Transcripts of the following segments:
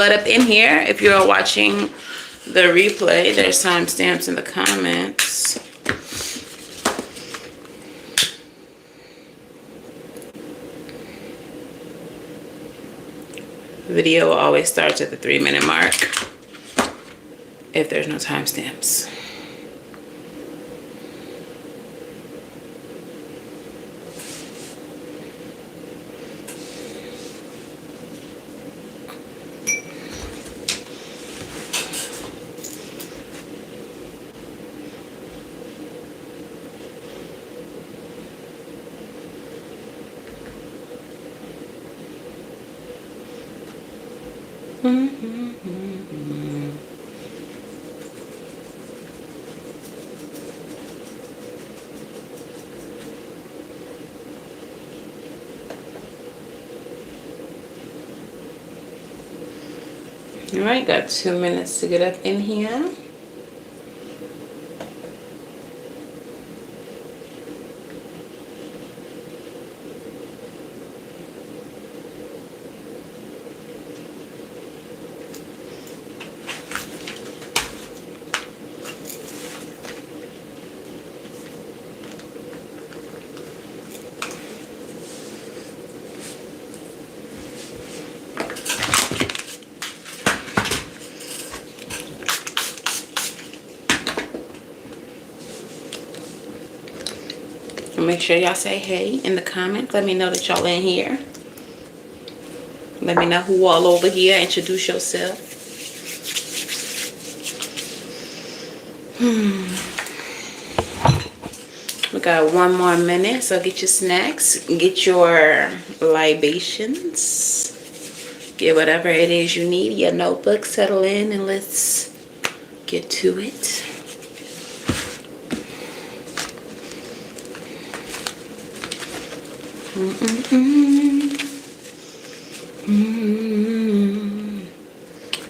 But up in here, if you're watching the replay, there's timestamps in the comments. The video always starts at the 3-minute mark if there's no timestamps. All right, got 2 minutes to get up in here. Make sure y'all say hey in the comments. Let me know that y'all in here. Let me know who all over here. Introduce yourself. We got 1 more minute, so get your snacks, get your libations, get whatever it is you need, your notebook, settle in, and let's get to it.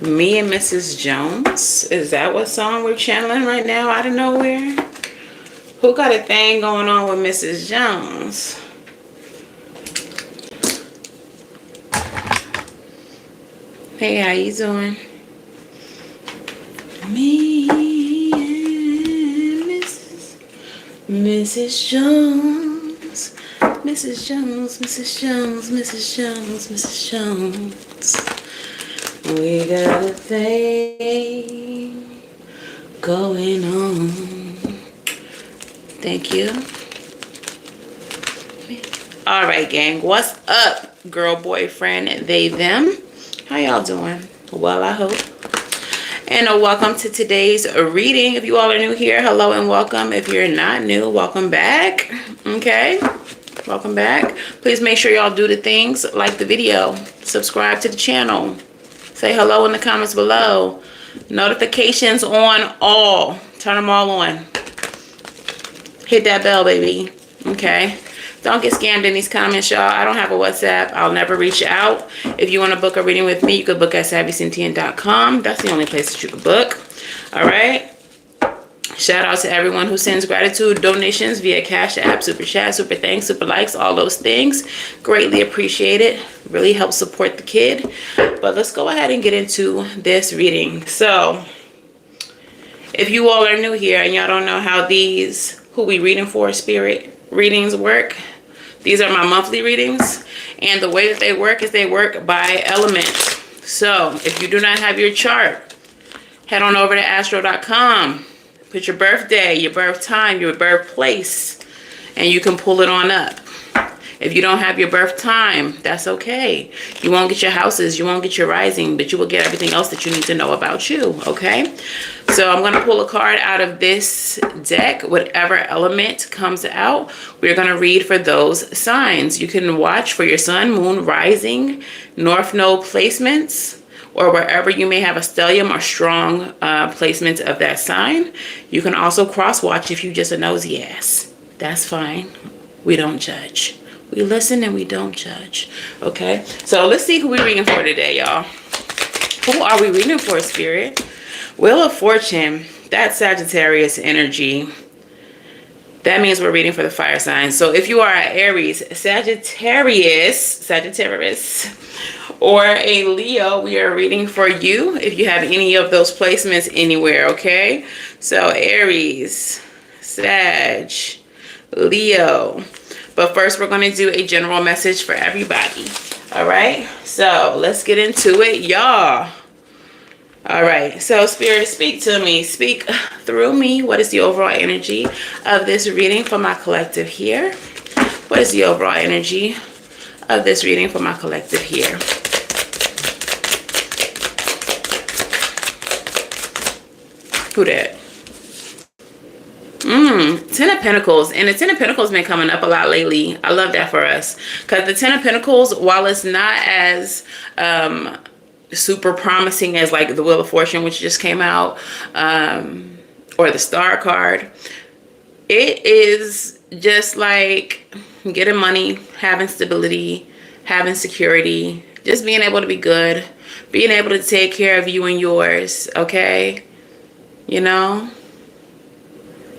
Me and Mrs. Jones. Is that what song we're channeling right now out of nowhere? Who got a thing going on with Mrs. Jones? Hey, how you doing? Me and Mrs. Jones. Mrs. Jones, Mrs. Jones, Mrs. Jones, Mrs. Jones. We got a thing going on. Thank you. All right, gang. What's up, girl, boyfriend, they, them? How y'all doing? Well, I hope. And welcome to today's reading. If you all are new here, hello and welcome. If you're not new, welcome back. Okay? Welcome back. Please make sure y'all do the things, like the video, subscribe to the channel, say hello in the comments below, notifications on all, turn them all on, hit that bell, baby. Okay, don't get scammed in these comments, y'all. I don't have a WhatsApp. I'll never reach out. If you want to book a reading with me, you could book at SavyCynthia.com. That's the only place that you could book. All right. Shout out to everyone who sends gratitude donations via Cash App, Super Chat, Super Thanks, Super Likes, all those things. Greatly appreciate it. Really helps support the kid. But let's go ahead and get into this reading. So, if you all are new here and y'all don't know how these, who we reading for, spirit readings work, these are my monthly readings. And the way that they work is they work by element. So, if you do not have your chart, head on over to astro.com. Put your birthday, your birth time, your birthplace, and you can pull it on up. If you don't have your birth time, that's okay. You won't get your houses, you won't get your rising, but you will get everything else that you need to know about you, okay? So I'm going to pull a card out of this deck. Whatever element comes out, we're going to read for those signs. You can watch for your sun, moon, rising, north node placements, or wherever you may have a stellium or strong placement of that sign. You can also cross watch if you just a nosy ass. That's fine. We don't judge. We listen and we don't judge. Okay? So let's see who we're reading for today, y'all. Who are we reading for, Spirit? Wheel of Fortune. That Sagittarius energy. That means we're reading for the fire signs. So if you are an Aries, Sagittarius, or a Leo, we are reading for you if you have any of those placements anywhere, okay? So Aries, Sag, Leo. But first, we're going to do a general message for everybody. All right? So let's get into it, y'all. All right, so Spirit, speak to me. Speak through me. What is the overall energy of this reading for my collective here? What is the overall energy of this reading for my collective here? Who that? 10 of Pentacles. And the 10 of Pentacles been coming up a lot lately. I love that for us. Because the 10 of Pentacles, while it's not as super promising as like the Wheel of Fortune, which just came out, or the Star card, it is just like getting money, having stability, having security, just being able to be good, being able to take care of you and yours, okay? You know,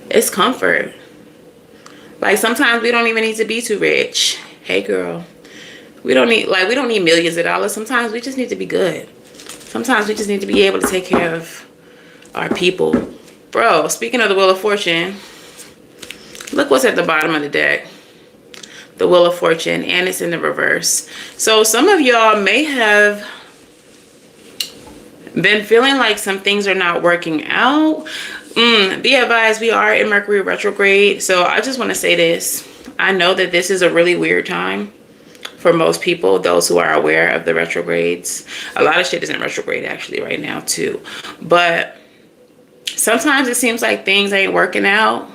it's comfort. Like sometimes we don't even need to be too rich. Hey girl. We don't need millions of dollars. Sometimes we just need to be good. Sometimes we just need to be able to take care of our people. Bro, speaking of the Wheel of Fortune, look what's at the bottom of the deck. The Wheel of Fortune, and it's in the reverse. So some of y'all may have been feeling like some things are not working out. Be advised, we are in Mercury retrograde. So I just want to say this. I know that this is a really weird time for most people, those who are aware of the retrogrades. A lot of shit is in retrograde actually right now too. But sometimes it seems like things ain't working out,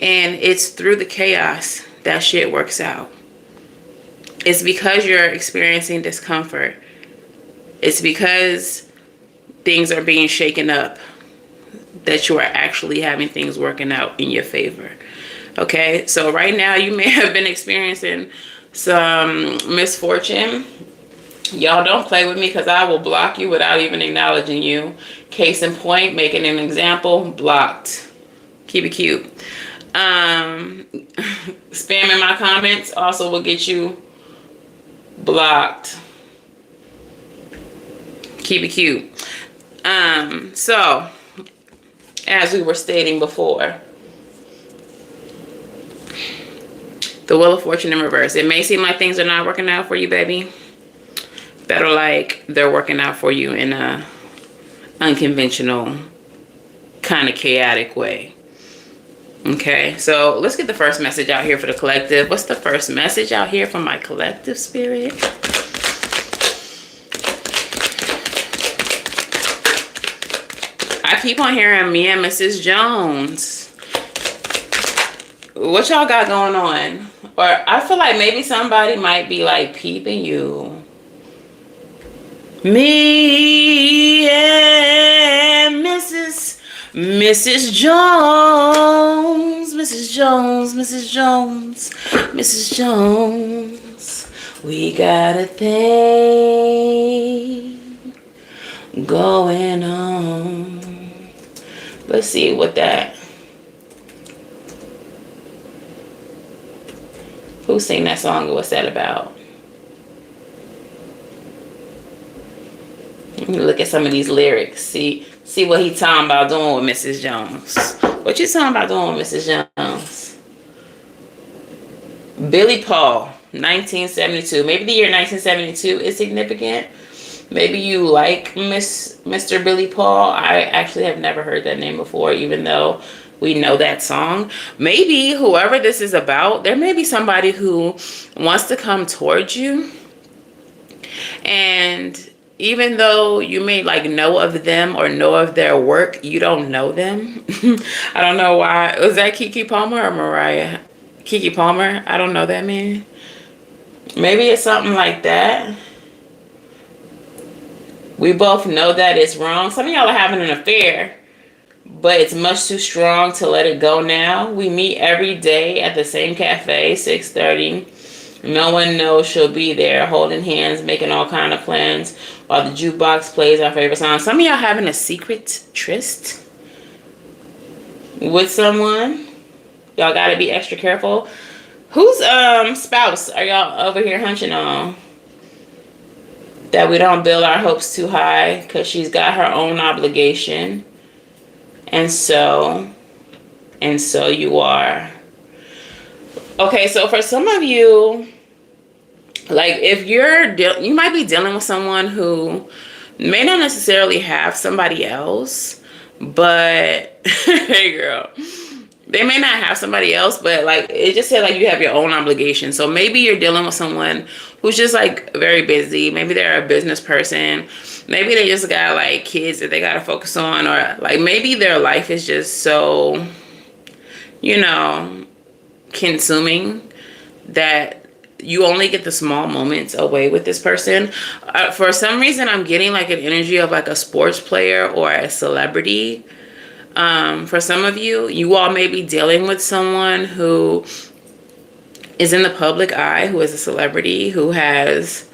and it's through the chaos that shit works out. It's because you're experiencing discomfort. It's because things are being shaken up that you are actually having things working out in your favor. Okay, so right now you may have been experiencing some misfortune. Y'all don't play with me, because I will block you without even acknowledging you. Case in point, making an example, blocked. Keep it cute. Spamming my comments also will get you blocked. Keep it cute. So as we were stating before, the Wheel of Fortune in reverse. It may seem like things are not working out for you, baby. Better like they're working out for you in a unconventional, kind of chaotic way. Okay, so let's get the first message out here for the collective. What's the first message out here from my collective, Spirit? I keep on hearing me and Mrs. Jones. What y'all got going on? Or I feel like maybe somebody might be like peeping you. Me and Mrs. Jones. Mrs. Jones. Mrs. Jones. Mrs. Jones. We got a thing going on. Let's see what that... Who sang that song and what's that about? Let me look at some of these lyrics. See what he talking about doing with Mrs. Jones. What you talking about doing with Mrs. Jones? Billy Paul, 1972. Maybe the year 1972 is significant. Maybe you like Mr. Billy Paul. I actually have never heard that name before, even though we know that song. Maybe whoever this is about, there may be somebody who wants to come towards you. And even though you may like know of them or know of their work, you don't know them. I don't know why. Was that Keke Palmer or Mariah? Keke Palmer? I don't know that man. Maybe it's something like that. We both know that it's wrong. Some of y'all are having an affair, but it's much too strong to let it go now. We meet every day at the same cafe, 6:30. No one knows she'll be there, holding hands, making all kind of plans while the jukebox plays our favorite song. Some of y'all having a secret tryst with someone. Y'all gotta be extra careful. Whose spouse are y'all over here hunching on? That we don't build our hopes too high, because she's got her own obligation. And so you are. Okay, so for some of you, like if you might be dealing with someone who may not necessarily have somebody else, but hey girl, they may not have somebody else, but like it just said like you have your own obligation. So maybe you're dealing with someone who's just like very busy. Maybe they're a business person. Maybe they just got like kids that they got to focus on, or like maybe their life is just so, you know, consuming that you only get the small moments away with this person. For some reason, I'm getting like an energy of like a sports player or a celebrity. For some of you, you all may be dealing with someone who is in the public eye, who is a celebrity, who has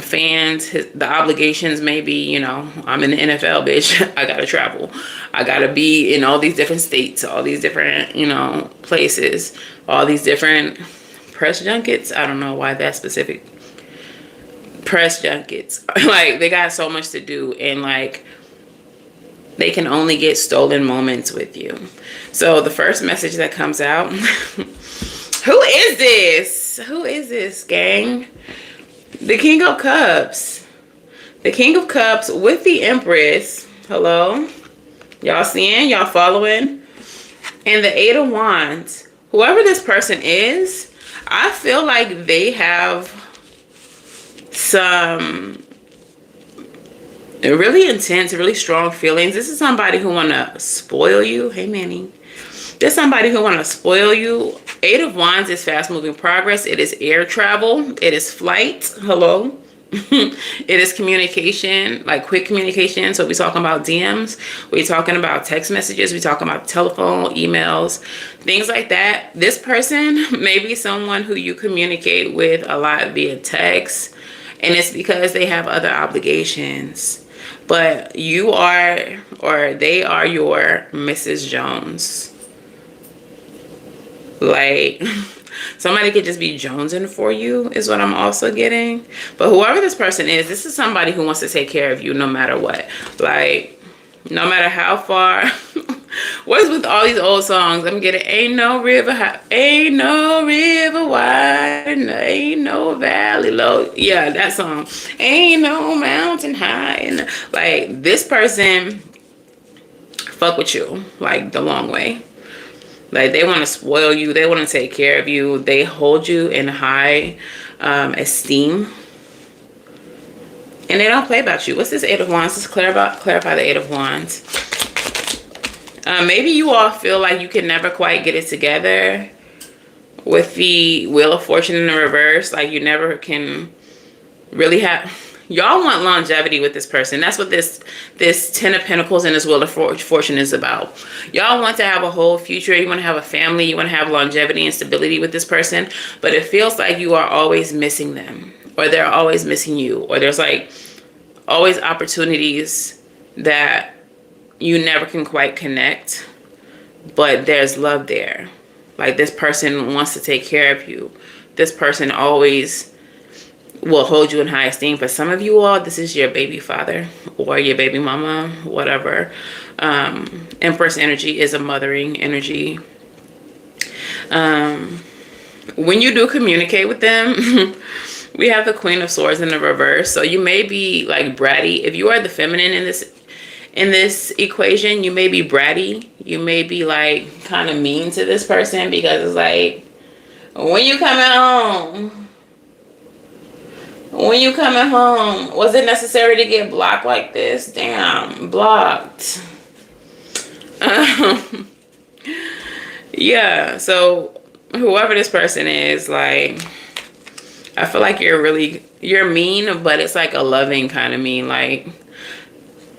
fans. The obligations may be, you know, I'm in the NFL, bitch. I gotta travel. I gotta be in all these different states, all these different, you know, places, all these different press junkets. I don't know why that specific press junkets. Like they got so much to do, and like they can only get stolen moments with you. So the first message that comes out, who is this? Who is this, gang? The King of Cups. The King of Cups with the Empress. Hello? Y'all seeing? Y'all following? And the Eight of Wands. Whoever this person is, I feel like they have some really intense, really strong feelings. This is somebody who want to spoil you. Hey, Manny. There's somebody who want to spoil you. Eight of Wands is fast moving progress. It is air travel. It is flight. Hello. It is communication, like quick communication. So we're talking about DMs. We're talking about text messages. We're talking about telephone, emails, things like that. This person may be someone who you communicate with a lot via text. And it's because they have other obligations. But you are, or they are your Mrs. Jones. Like, somebody could just be jonesing for you is what I'm also getting. But whoever this person is, this is somebody who wants to take care of you no matter what. Like, no matter how far. What is with all these old songs? I'm getting ain't no river high, ain't no river wide, and ain't no valley low. Yeah, that song. Ain't no mountain high. And like, this person fuck with you like the long way. Like, they want to spoil you. They want to take care of you. They hold you in high esteem. And they don't play about you. What's this Eight of Wands? Let's clarify the Eight of Wands. Maybe you all feel like you can never quite get it together with the Wheel of Fortune in the reverse. Like, you never can really have... Y'all want longevity with this person. That's what this Ten of Pentacles and this Wheel of Fortune is about. Y'all want to have a whole future. You want to have a family. You want to have longevity and stability with this person. But it feels like you are always missing them. Or they're always missing you. Or there's like always opportunities that you never can quite connect. But there's love there. Like, this person wants to take care of you. This person always will hold you in high esteem. For some of you all, this is your baby father or your baby mama, whatever. Empress energy is a mothering energy. When you do communicate with them, we have the Queen of Swords in the reverse. So you may be like bratty. If you are the feminine in this equation, you may be bratty. You may be like kind of mean to this person because it's like, when you coming home? When you coming home? Was it necessary to get blocked like this? Damn, blocked. Yeah, so whoever this person is, like, I feel like you're mean, but it's like a loving kind of mean. Like,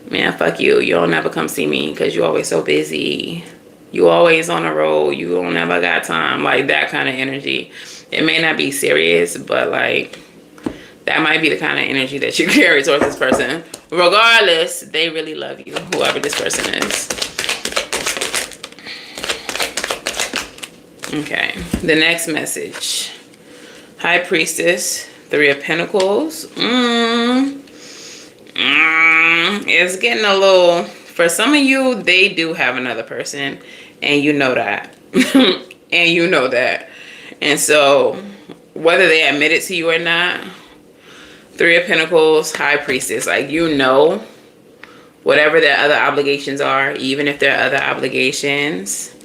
man, fuck you. You don't never come see me because you always so busy. You always on the road. You don't never got time. Like, that kind of energy. It may not be serious, but like, that might be the kind of energy that you carry towards this person. Regardless, they really love you, whoever this person is. Okay, the next message. High Priestess, Three of Pentacles. It's getting a little, for some of you, they do have another person, and you know that. And you know that. And so, whether they admit it to you or not, Three of Pentacles, High Priestess, like, you know, whatever their other obligations are, even if their other obligations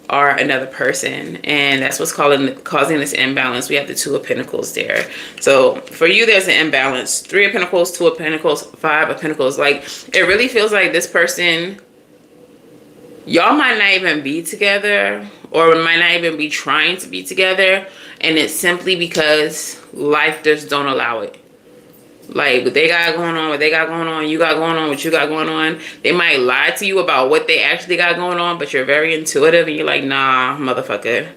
are another person, and that's what's causing this imbalance. We have the Two of Pentacles there. So for you, there's an imbalance. Three of Pentacles, Two of Pentacles, Five of Pentacles. Like, it really feels like this person, y'all might not even be together, or might not even be trying to be together, and it's simply because life just don't allow it. Like, what they got going on, what they got going on, you got going on, what you got going on. They might lie to you about what they actually got going on, but you're very intuitive and you're like, nah, motherfucker.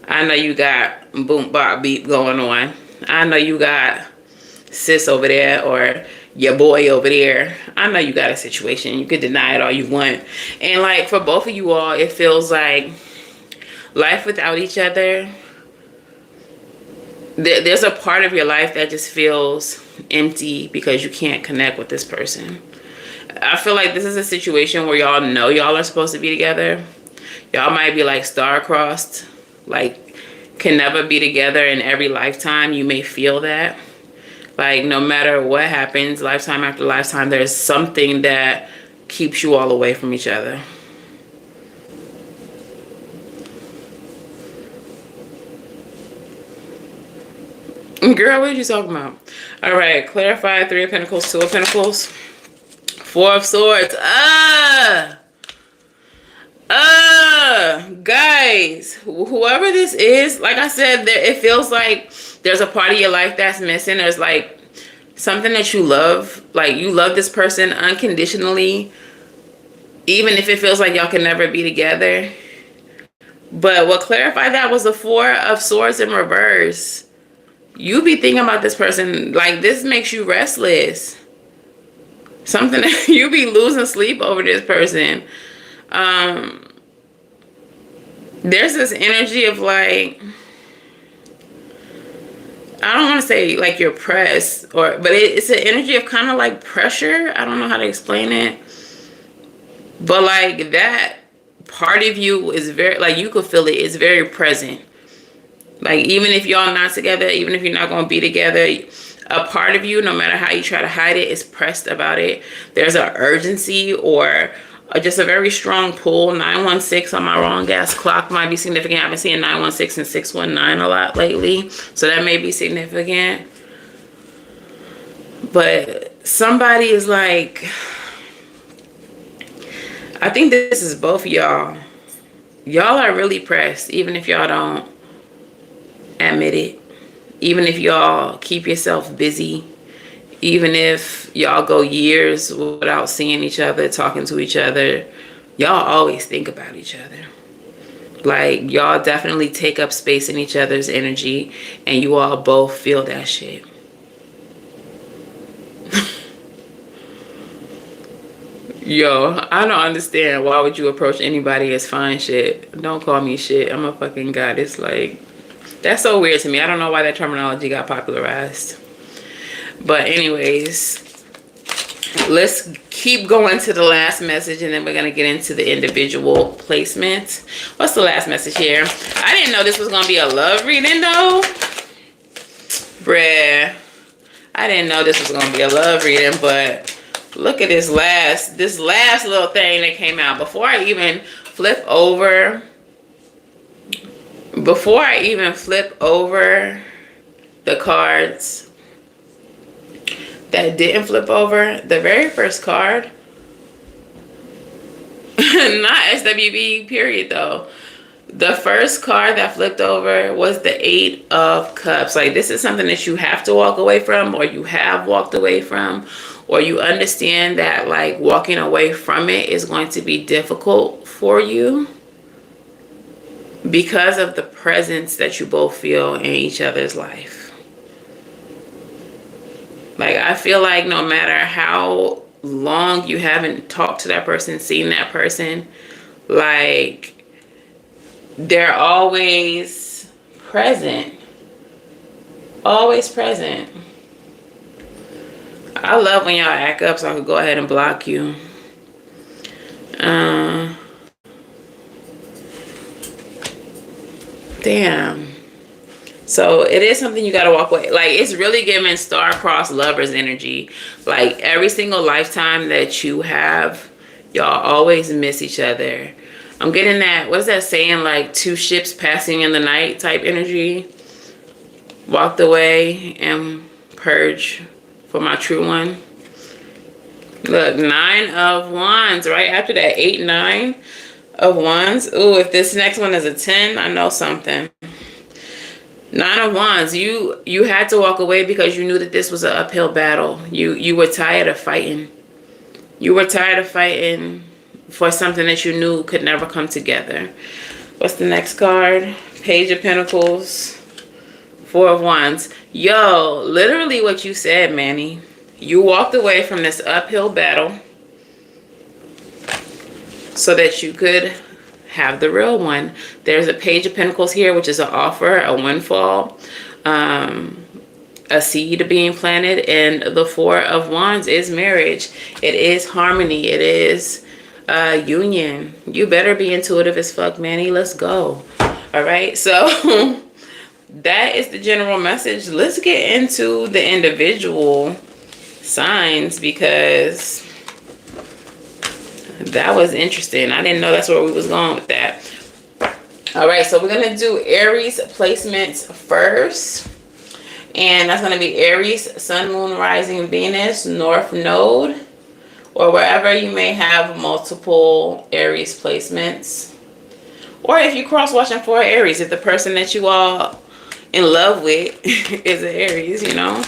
I know you got boom, bop, beep going on. I know you got sis over there or your boy over there. I know you got a situation. You could deny it all you want. And like, for both of you all, it feels like life without each other, there's a part of your life that just feels empty because you can't connect with this person. I feel like this is a situation where y'all know y'all are supposed to be together. Y'all might be like star-crossed, like can never be together in every lifetime. You may feel that. Like, no matter what happens, lifetime after lifetime, there's something that keeps you all away from each other. Girl, what are you talking about? All right, clarify. Three of Pentacles, Two of Pentacles, Four of Swords. Guys, whoever this is, like I said, it feels like there's a part of your life that's missing. There's like something that you love. Like, you love this person unconditionally, even if it feels like y'all can never be together. But what clarified that was the Four of Swords in reverse. You be thinking about this person, like, this makes you restless. Something that you be losing sleep over this person. There's this energy of like, I don't want to say like you're pressed, but it's an energy of kind of like pressure. I don't know how to explain it. But like, that part of you is very, like, you could feel it. It's very present. Like, even if y'all not together, even if you're not going to be together, a part of you, no matter how you try to hide it, is pressed about it. There's an urgency or just a very strong pull. 916 on my wrong gas clock might be significant. I've been seeing 916 and 619 a lot lately. So that may be significant. But somebody is like, I think this is both of y'all. Y'all are really pressed, even if y'all don't admit it. Even if y'all keep yourself busy, even if y'all go years without seeing each other, talking to each other, y'all always think about each other. Like, y'all definitely take up space in each other's energy, and you all both feel that shit. Yo, I don't understand. Why would you approach anybody as fine shit? Don't call me shit. I'm a fucking goddess. Like, that's so weird to me. I don't know why that terminology got popularized. But anyways, let's keep going to the last message, and then we're going to get into the individual placements. What's the last message here? I didn't know this was going to be a love reading, though. Bruh. I didn't know this was going to be a love reading, but look at this last little thing that came out. Before I even flip over the cards that didn't flip over, the very first card, not SWB period though, the first card that flipped over was the Eight of Cups. Like, this is something that you have to walk away from, or you have walked away from, or you understand that like walking away from it is going to be difficult for you because of the presence that you both feel in each other's life. Like, I feel like no matter how long you haven't talked to that person, seen that person, like, They're always present. Always present. I love when y'all act up so I could go ahead and block you. Damn. So it is something you gotta walk away. Like, it's really giving star-crossed lovers energy. Like, every single lifetime that you have, y'all always miss each other. I'm getting that, what is that saying? Like, two ships passing in the night type energy. Walked away and purge for my true one. Look, 9 of Wands right after that. 8, 9 of Wands. Ooh, if this next one is a 10, I know something. 9 of Wands. You had to walk away because you knew that this was an uphill battle. You were tired of fighting. You were tired of fighting for something that you knew could never come together. What's the next card? Page of Pentacles. 4 of Wands. Yo, literally what you said, Manny. You walked away from this uphill battle so that you could have the real one. There's a Page of Pentacles here, which is an offer, a windfall, a seed being planted. And the 4 of Wands is marriage. It is harmony. It is union. You better be intuitive as fuck, Manny. Let's go. All right. So that is the general message. Let's get into the individual signs, because that was interesting. I didn't know that's where we was going with that. All right, so we're gonna do Aries placements first, and that's gonna be Aries, Sun, Moon, Rising, Venus, North Node, or wherever you may have multiple Aries placements, or if you cross watching for Aries, if the person that you are in love with is an Aries, you know,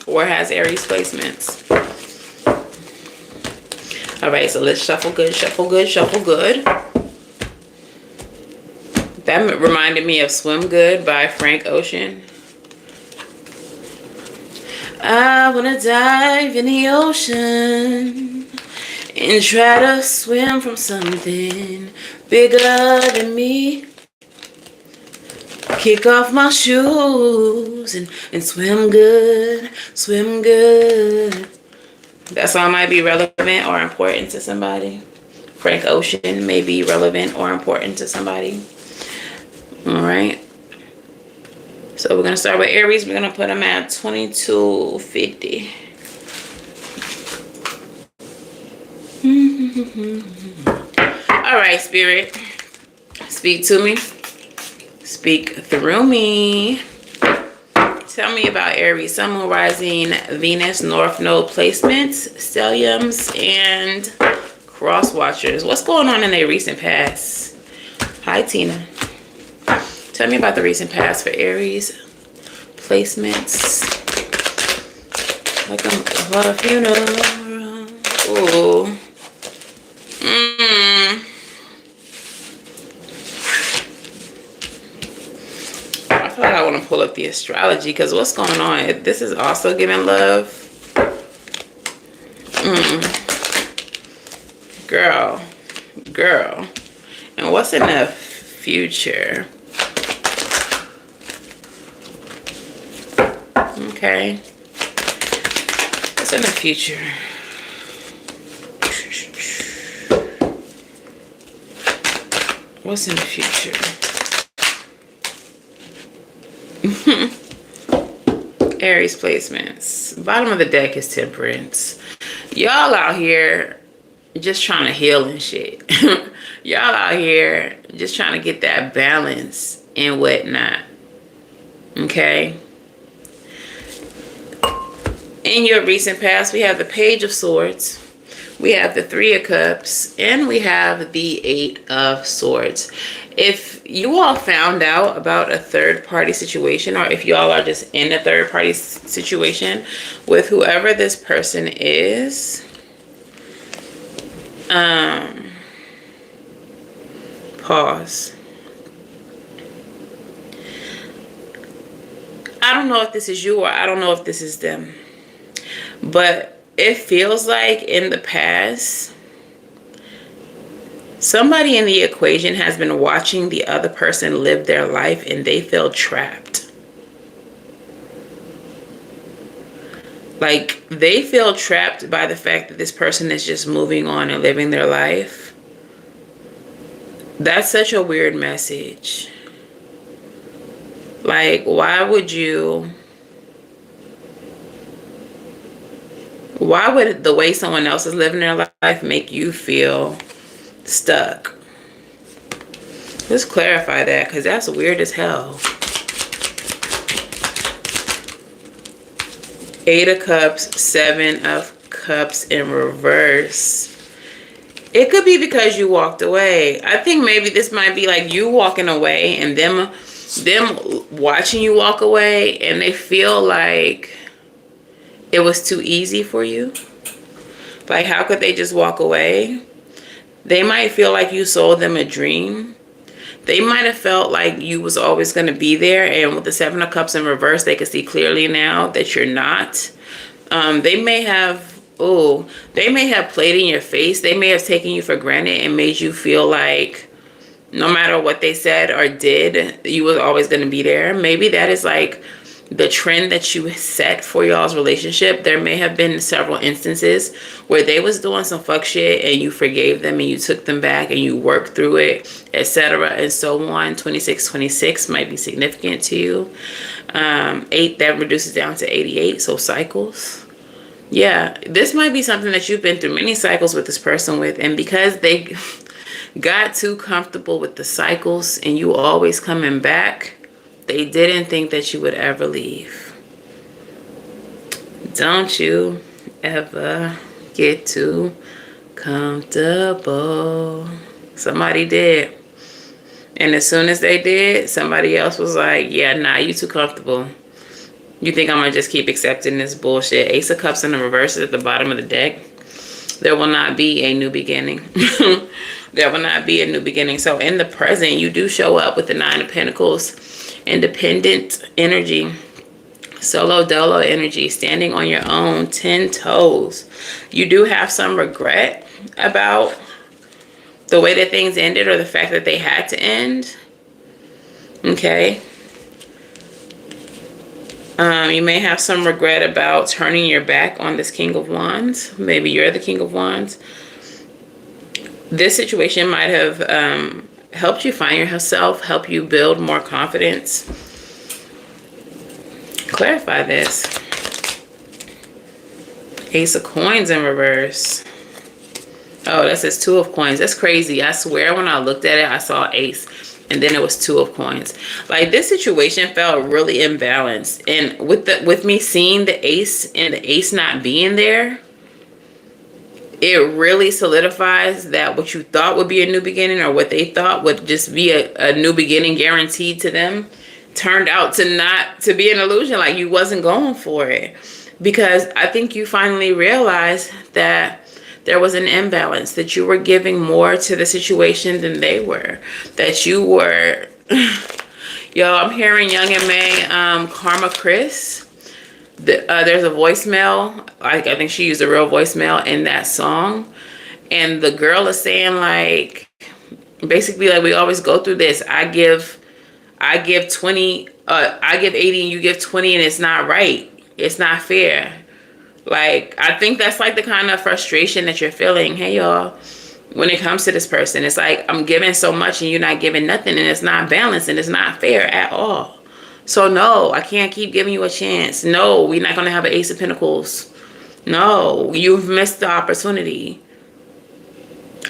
or has Aries placements. All right, so let's shuffle good, shuffle good, shuffle good. That reminded me of Swim Good by Frank Ocean. I wanna dive in the ocean and try to swim from something bigger than me. Kick off my shoes and swim good, swim good. That song might be relevant or important to somebody. Frank Ocean may be relevant or important to somebody. All right. So we're going to start with Aries. We're going to put them at 2250. All right, Spirit. Speak to me. Speak through me. Tell me about Aries, Sun, Moon, Rising, Venus, North Node placements, stelliums, and cross watchers. What's going on in their recent past? Hi, Tina. Tell me about the recent past for Aries placements. Like a lot of funeral. Ooh. I feel like I want to pull up the astrology, because what's going on? This is also giving love. Girl. And what's in the future? Okay. What's in the future? What's in the future? Aries placements. Bottom of the deck is Temperance. Y'all out here just trying to heal and shit. Y'all out here just trying to get that balance and whatnot. Okay? In your recent past, we have the Page of Swords, we have the 3 of Cups, and we have the 8 of Swords. If you all found out about a third-party situation, or if y'all are just in a third-party situation with whoever this person is, pause. I don't know if this is you, or I don't know if this is them, but it feels like in the past Somebody in the equation has been watching the other person live their life and they feel trapped. Like, they feel trapped by the fact that this person is just moving on and living their life. That's such a weird message. Like, why would the way someone else is living their life make you feel stuck? Let's clarify that, because that's weird as hell. 8 of Cups, 7 of Cups in reverse. It could be because you walked away. I think maybe this might be like you walking away and them watching you walk away, and they feel like it was too easy for you. Like, how could they just walk away? They might feel like you sold them a dream. They might have felt like you was always going to be there, and with the 7 of Cups in reverse, they can see clearly now that you're not. They may have played in your face. They may have taken you for granted and made you feel like no matter what they said or did, you was always going to be there. Maybe that is like the trend that you set for y'all's relationship. There may have been several instances where they was doing some fuck shit and you forgave them and you took them back and you worked through it, etc. and so on. 26 might be significant to you. 8, that reduces down to 88, so cycles. Yeah, this might be something that you've been through many cycles with this person with, and because they got too comfortable with the cycles and you always coming back, they didn't think that you would ever leave. Don't you ever get too comfortable. Somebody did. And as soon as they did, somebody else was like, yeah, nah, you too comfortable. You think I'm going to just keep accepting this bullshit? Ace of Cups in the reverse is at the bottom of the deck. There will not be a new beginning. There will not be a new beginning. So in the present, you do show up with the 9 of Pentacles. Independent energy. Solo dolo energy. Standing on your own. 10 toes. You do have some regret about the way that things ended or the fact that they had to end. Okay. You may have some regret about turning your back on this King of Wands. Maybe you're the King of Wands. This situation might have helped you find yourself, help you build more confidence. Clarify this. Ace of Coins in reverse. Oh, that says 2 of Coins. That's crazy. I swear when I looked at it, I saw Ace. And then it was 2 of Coins. Like, this situation felt really imbalanced. And with me seeing the Ace and the Ace not being there, it really solidifies that what you thought would be a new beginning, or what they thought would just be a new beginning guaranteed to them, turned out to be an illusion. Like, you wasn't going for it. Because I think you finally realized that there was an imbalance, that you were giving more to the situation than they were. That you were, yo, I'm hearing Young and May, Karma Chris. There's a voicemail. I think she used a real voicemail in that song. And the girl is saying, like, basically, like, we always go through this. I give 20, I give 80 and you give 20, and it's not right. It's not fair. Like, I think that's like the kind of frustration that you're feeling. Hey, y'all, when it comes to this person, it's like, I'm giving so much and you're not giving nothing, and it's not balanced and it's not fair at all. So no, I can't keep giving you a chance. No, we're not going to have an Ace of Pentacles. No, you've missed the opportunity.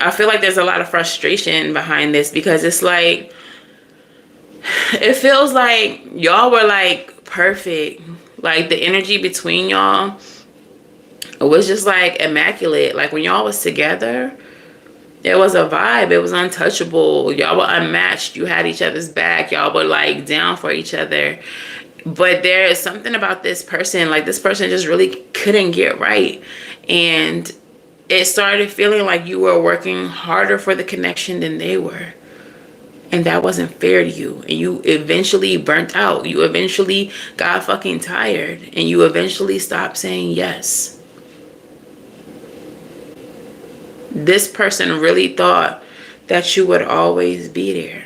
I feel like there's a lot of frustration behind this, because it's like, it feels like y'all were like perfect. Like, the energy between y'all, it was just like immaculate. Like, when y'all was together, it was a vibe. It was untouchable. Y'all were unmatched. You had each other's back. Y'all were like down for each other. But there is something about this person. Like, this person just really couldn't get right. And it started feeling like you were working harder for the connection than they were. And that wasn't fair to you. And you eventually burnt out. You eventually got fucking tired. And you eventually stopped saying yes. This person really thought that you would always be there.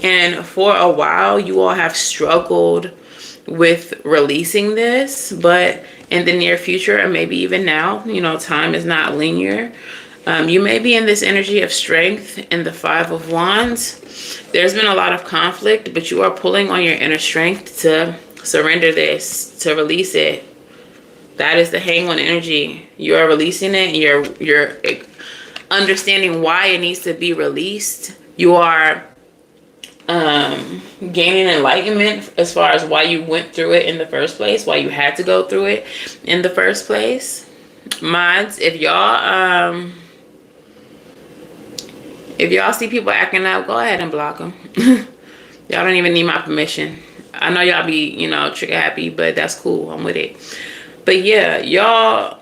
And for a while, you all have struggled with releasing this, but in the near future, and maybe even now, you know, time is not linear. You may be in this energy of strength in the Five of Wands. There's been a lot of conflict, but you are pulling on your inner strength to surrender this, to release it. That is the Hangman energy. You are releasing it, and you're understanding why it needs to be released. You are gaining enlightenment as far as why you went through it in the first place, why you had to go through it in the first place. Mods, if y'all see people acting up, go ahead and block them. Y'all don't even need my permission. I know y'all be, you know, trigger happy, but that's cool. I'm with it. But yeah, y'all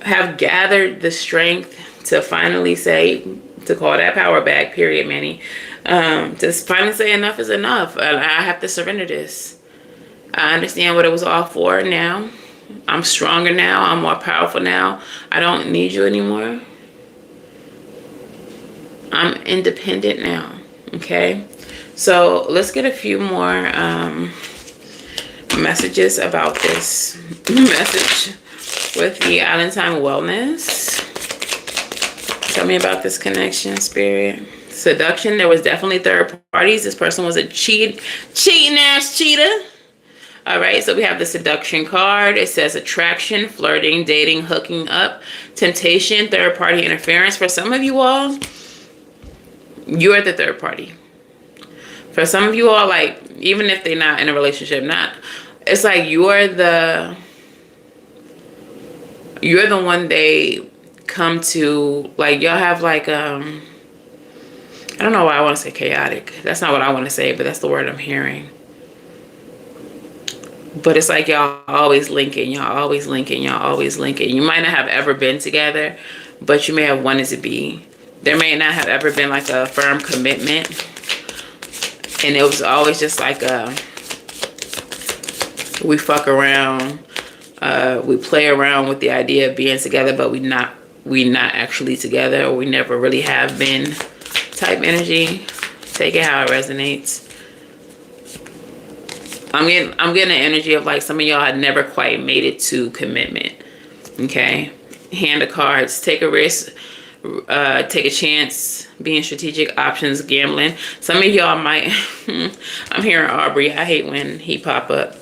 have gathered the strength to finally say, to call that power back, period, Manny. To finally say enough is enough. I have to surrender this. I understand what it was all for now. I'm stronger now. I'm more powerful now. I don't need you anymore. I'm independent now. Okay? So let's get a few more messages about this message with the Island Time Wellness. Tell me about this connection, Spirit. Seduction. There was definitely third parties. This person was a cheating ass cheater. All right, so we have the seduction card. It says attraction, flirting, dating, hooking up, temptation, third party interference. For some of you all, you're the third party. For some of you all, like, even if they're not in a relationship, it's like you're the one they come to, like, y'all have like I don't know why I want to say chaotic. That's not what I want to say, but that's the word I'm hearing. But it's like y'all always linking, y'all always linking, y'all always linking. You might not have ever been together, but you may have wanted to be. There may not have ever been like a firm commitment. And it was always just like we fuck around, we play around with the idea of being together, but we not actually together, or we never really have been type energy. Take it how it resonates. I'm getting an energy of like some of y'all had never quite made it to commitment. Okay? Hand of cards. Take a risk. Take a chance. Being strategic. Options. Gambling. Some of y'all might... I'm hearing Aubrey. I hate when he pop up.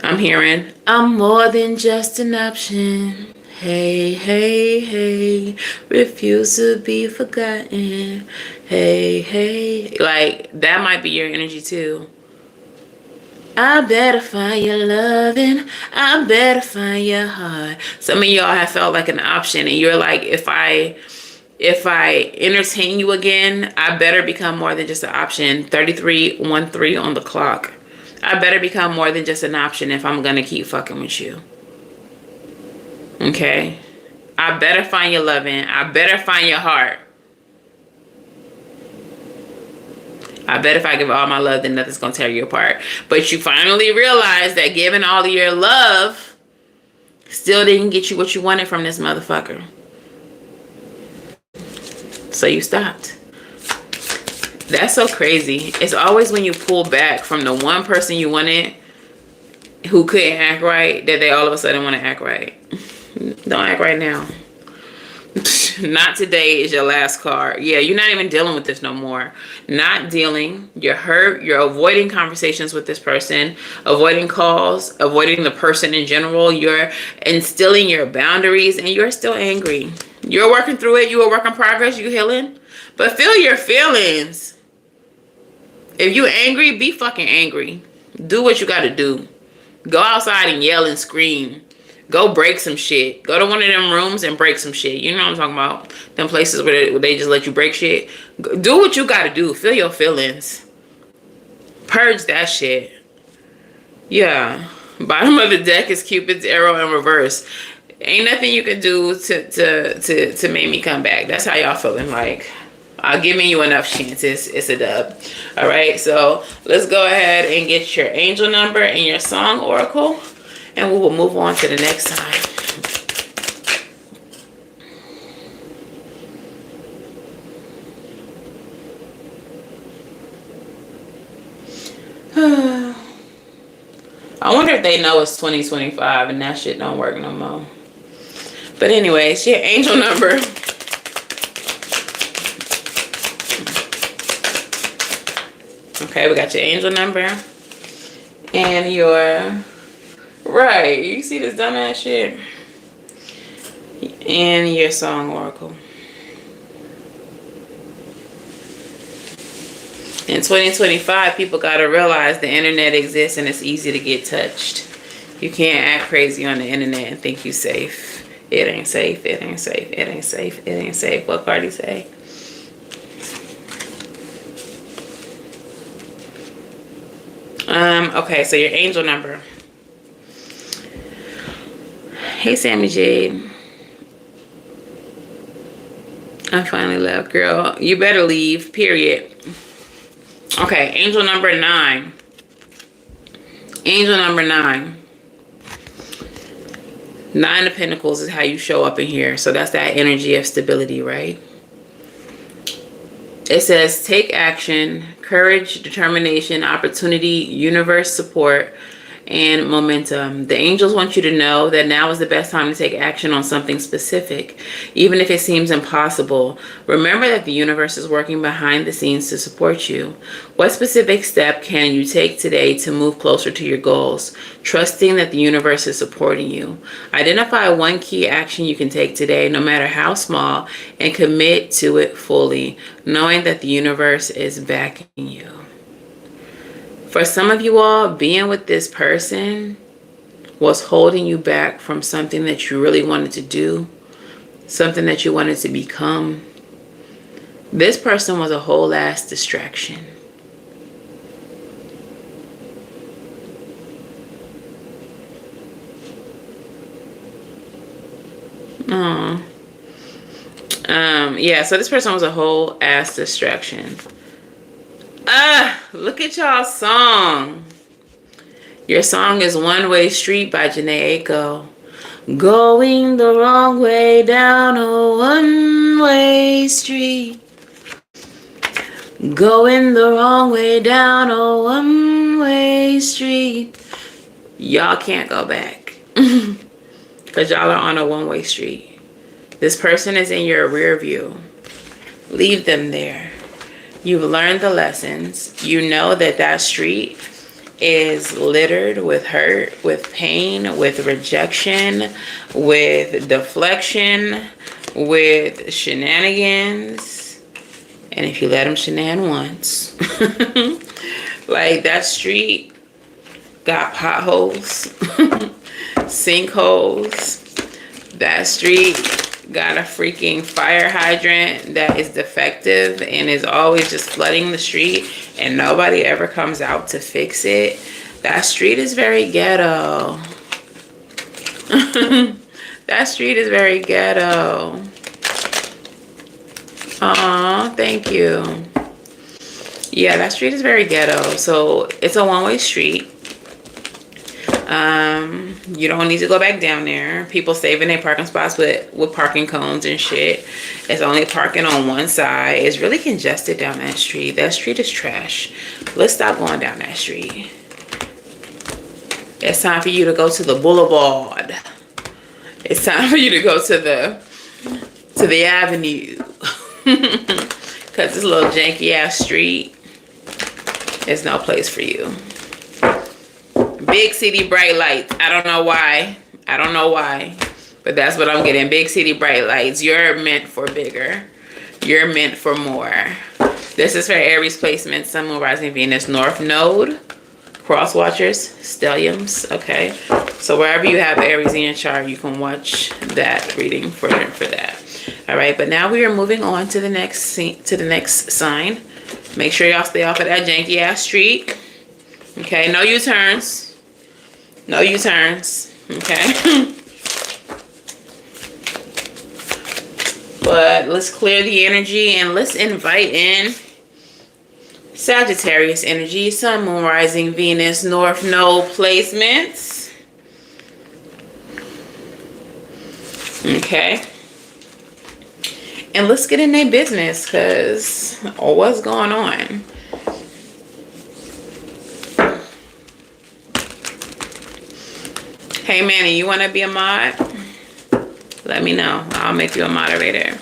I'm hearing, I'm more than just an option. Hey, hey, hey. Refuse to be forgotten. Hey, hey. Like, that might be your energy too. I better find your loving. I better find your heart. Some of y'all have felt like an option, and you're like, if I entertain you again, I better become more than just an option. 3313 on the clock. I better become more than just an option if I'm gonna keep fucking with you. Okay? I better find your loving. I better find your heart. I bet if I give all my love, then nothing's gonna tear you apart. But you finally realize that giving all of your love still didn't get you what you wanted from this motherfucker. So you stopped. That's so crazy. It's always when you pull back from the one person you wanted who couldn't act right that they all of a sudden want to act right. Don't act right now. Not today is your last card. Yeah, you're not even dealing with this no more. Not dealing. You're hurt. You're avoiding conversations with this person, avoiding calls, avoiding the person in general. You're instilling your boundaries, and you're still angry. You're working through it. You a work in progress. You healing. But feel your feelings. If you angry, be fucking angry. Do what you got to do. Go outside and yell and scream. Go break some shit. Go to one of them rooms and break some shit. You know what I'm talking about? Them places where they just let you break shit. Do what you gotta do. Feel your feelings. Purge that shit. Yeah. Bottom of the deck is Cupid's arrow in reverse. Ain't nothing you can do to make me come back. That's how y'all feeling. Like, I'll giving you enough chances. It's a dub. All right. So let's go ahead and get your angel number and your song oracle. And we will move on to the next time. I wonder if they know it's 2025 and that shit don't work no more. But anyways, your angel number. Okay, we got your angel number. And your... Right, you see this dumbass shit? And your song oracle. In 2025, people gotta realize the internet exists and it's easy to get touched. You can't act crazy on the internet and think you safe. It ain't safe, it ain't safe, it ain't safe, it ain't safe. What Cardi say? Okay, so your angel number. Hey, Sammy Jade. I finally left, girl. You better leave, period. Okay, angel number 9. Angel number 9. 9 of Pentacles is how you show up in here. So that's that energy of stability, right? It says take action, courage, determination, opportunity, universe support, and momentum. The angels want you to know that now is the best time to take action on something specific, even if it seems impossible. Remember that the universe is working behind the scenes to support you. What specific step can you take today to move closer to your goals, trusting that the universe is supporting you? Identify one key action you can take today, no matter how small, and commit to it fully, knowing that the universe is backing you. For some of you all, being with this person was holding you back from something that you really wanted to do, something that you wanted to become. This person was a whole ass distraction. Aww. Yeah, so this person was a whole ass distraction. Look at y'all's song. Your song is One Way Street by Janae Aiko. Going the wrong way down a one-way street. Going the wrong way down a one-way street. Y'all can't go back. Because y'all are on a one-way street. This person is in your rear view. Leave them there. You've learned the lessons. You know that that street is littered with hurt, with pain, with rejection, with deflection, with shenanigans. And if you let them shenan once, like that street got potholes, sinkholes. That street got a freaking fire hydrant that is defective and is always just flooding the street and nobody ever comes out to fix it. That street is very ghetto. That street is very ghetto. Aw, thank you. Yeah, that street is very ghetto. So it's a one-way street. You don't need to go back down there. People saving their parking spots with parking cones and shit. It's only parking on one side. It's really congested down that street. That street is trash. Let's stop going down that street. It's time for you to go to the boulevard. It's time for you to go to the avenue. Because this little janky ass street is no place for you. Big city bright lights. I don't know why. I don't know why. But that's what I'm getting. Big city bright lights. You're meant for bigger. You're meant for more. This is for Aries placement. Sun, Moon, Rising, Venus, North Node. Cross watchers. Stelliums. Okay. So wherever you have Aries in your chart, you can watch that reading for that. All right. But now we are moving on to the next sign. Make sure y'all stay off of that janky ass street. Okay. No U-turns. No U-turns, okay? But let's clear the energy and let's invite in Sagittarius energy, Sun, Moon, Rising, Venus, North Node placements. Okay. And let's get in their business because what's going on? Hey, Manny, you want to be a mod? Let me know. I'll make you a moderator.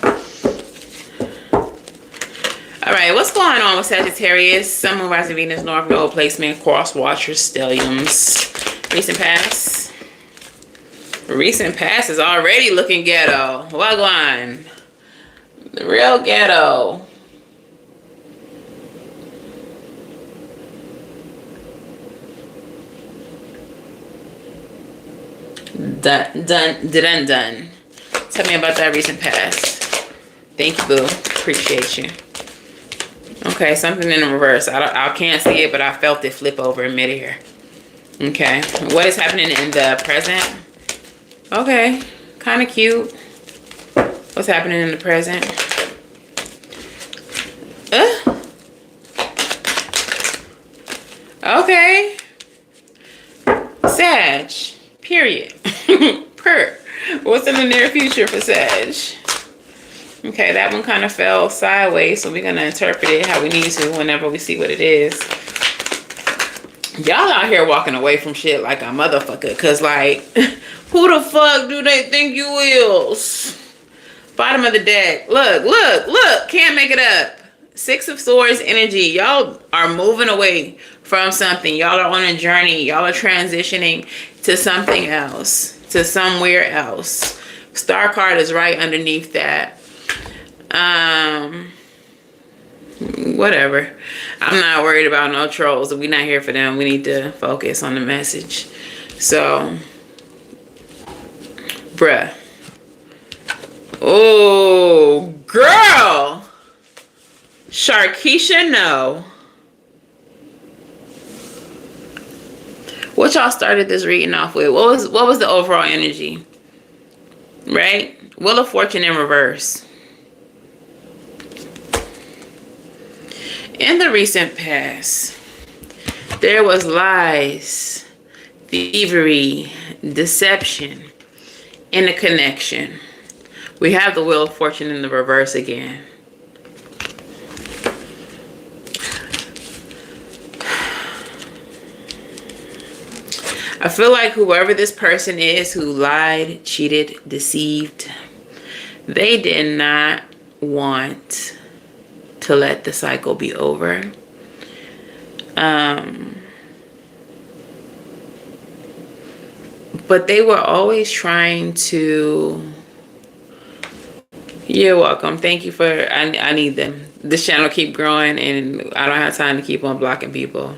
All right, what's going on with Sagittarius? Sun, Moon, Rising, Venus, North Node placement, cross watchers, stelliums. Recent past. Recent past is already looking ghetto. Wagwan. The real ghetto. Done. Tell me about that recent past. Thank you, boo. Appreciate you. Okay, something in the reverse. I can't see it, but I felt it flip over in midair. Okay, what is happening in the present? Okay, kind of cute. What's happening in the present? Okay. Sag. Period. What's in the near future for Sag? Okay, that one kind of fell sideways, so we're going to interpret it how we need to whenever we see what it is. Y'all out here walking away from shit like a motherfucker, because, like, who the fuck do they think you is? Bottom of the deck. Look. Can't make it up. Six of Swords energy. Y'all are moving away from something. Y'all are on a journey. Y'all are transitioning to something else. To somewhere else. Star card is right underneath that. Whatever. I'm not worried about no trolls. We're not here for them. We need to focus on the message. So, bruh. Oh, girl. Sharkeisha, no. What y'all started this reading off with? What was the overall energy? Right? Wheel of Fortune in reverse. In the recent past, there was lies, thievery, deception in a connection. We have the Wheel of Fortune in the reverse again. I feel like whoever this person is who lied, cheated, deceived, they did not want to let the cycle be over. But they were always trying to... You're welcome. Thank you for... I need them. This channel keep growing and I don't have time to keep on blocking people.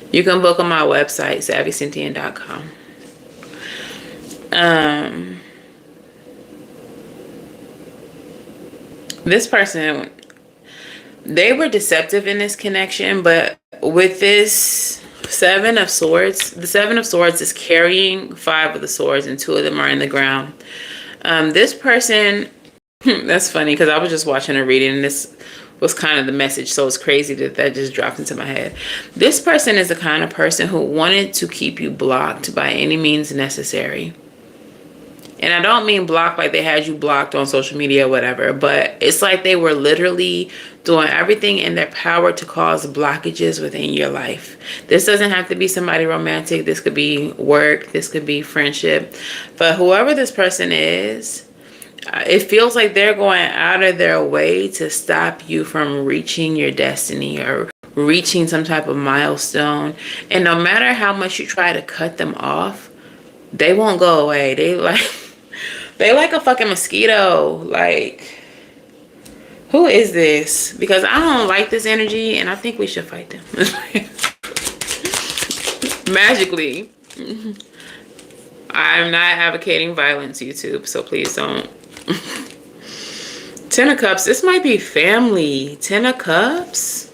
You can book on my website, SavyCynthia.com. This person, they were deceptive in this connection, but with this Seven of Swords, the Seven of Swords is carrying Five of the Swords and two of them are in the ground. This person, that's funny because I was just watching a reading and this was kind of the message, so it's crazy that just dropped into my head. This person is the kind of person who wanted to keep you blocked by any means necessary. And I don't mean blocked like they had you blocked on social media or whatever, but it's like they were literally doing everything in their power to cause blockages within your life. This doesn't have to be somebody romantic. This could be work. This could be friendship. But whoever this person is, it feels like they're going out of their way to stop you from reaching your destiny or reaching some type of milestone. And no matter how much you try to cut them off, they won't go away. They like a fucking mosquito. Like, who is this? Because I don't like this energy and I think we should fight them. Magically. I'm not advocating violence, YouTube, so please don't. Ten of Cups. This might be family. Ten of Cups.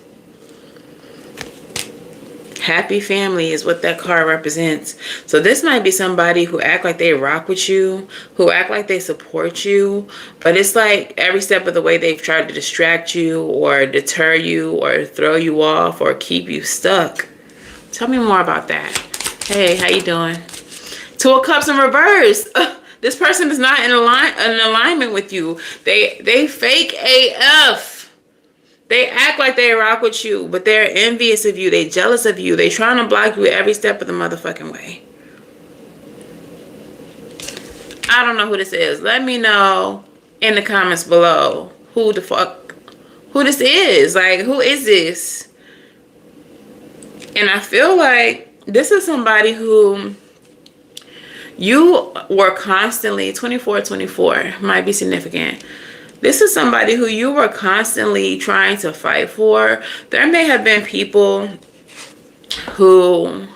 Happy family is what that card represents. So this might be somebody who act like they rock with you, who act like they support you, but it's like every step of the way they've tried to distract you or deter you or throw you off or keep you stuck. Tell me more about that. Hey, how you doing? Two of Cups in reverse. This person is not in alignment with you. They fake AF. They act like they rock with you, but they're envious of you. They jealous of you. They trying to block you every step of the motherfucking way. I don't know who this is. Let me know in the comments below who this is. Like, who is this? And I feel like this is somebody who you were constantly, 24 might be significant. This is somebody who you were constantly trying to fight for. There may have been people who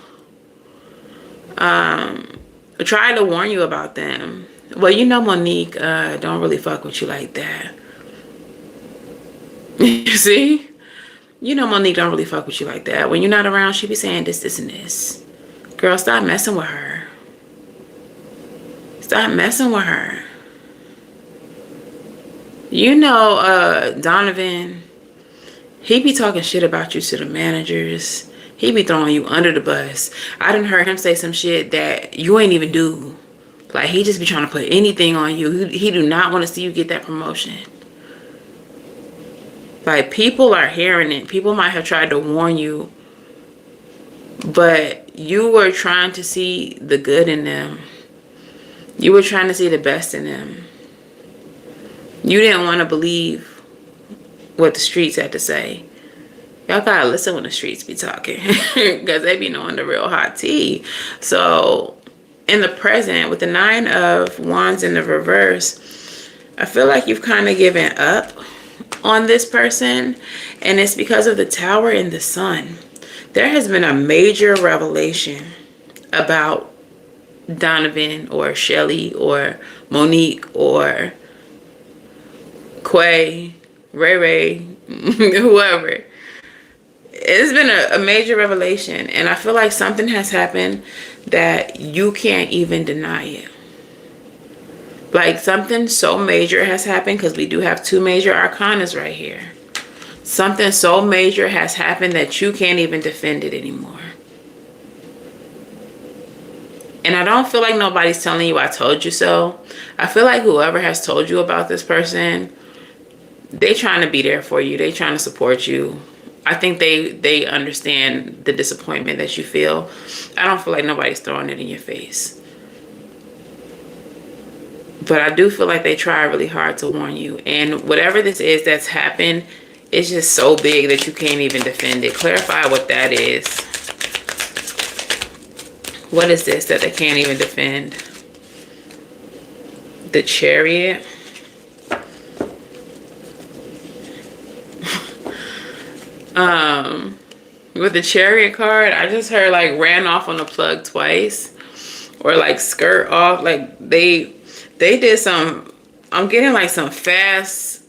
tried to warn you about them. Well, you know Monique don't really fuck with you like that. You see? You know Monique don't really fuck with you like that. When you're not around, she be saying this, this, and this. Girl, stop messing with her. Stop messing with her. You know, Donovan, he be talking shit about you to the managers. He be throwing you under the bus. I done heard him say some shit that you ain't even do. Like, he just be trying to put anything on you. He do not want to see you get that promotion. Like, people are hearing it. People might have tried to warn you, but you were trying to see the good in them. You were trying to see the best in them. You didn't want to believe what the streets had to say. Y'all gotta listen when the streets be talking, because they be knowing the real hot tea. So in the present, with the 9 of Wands in the reverse, I feel like you've kind of given up on this person, and it's because of the Tower and the Sun. There has been a major revelation about Donovan or Shelly or Monique or Quay, Ray, whoever. It's been a major revelation, and I feel like something has happened that you can't even deny it. Like, something so major has happened, because we do have 2 major arcanas right here. Something so major has happened that you can't even defend it anymore. And I don't feel like nobody's telling you I told you so. I feel like whoever has told you about this person, they trying to be there for you. They trying to support you. I think they understand the disappointment that you feel. I don't feel like nobody's throwing it in your face. But I do feel like they try really hard to warn you. And whatever this is that's happened, it's just so big that you can't even defend it. Clarify what that is. What is this that they can't even defend? The Chariot. With the Chariot card, I just heard like ran off on the plug twice, or like skirt off. Like they did some, I'm getting like some fast,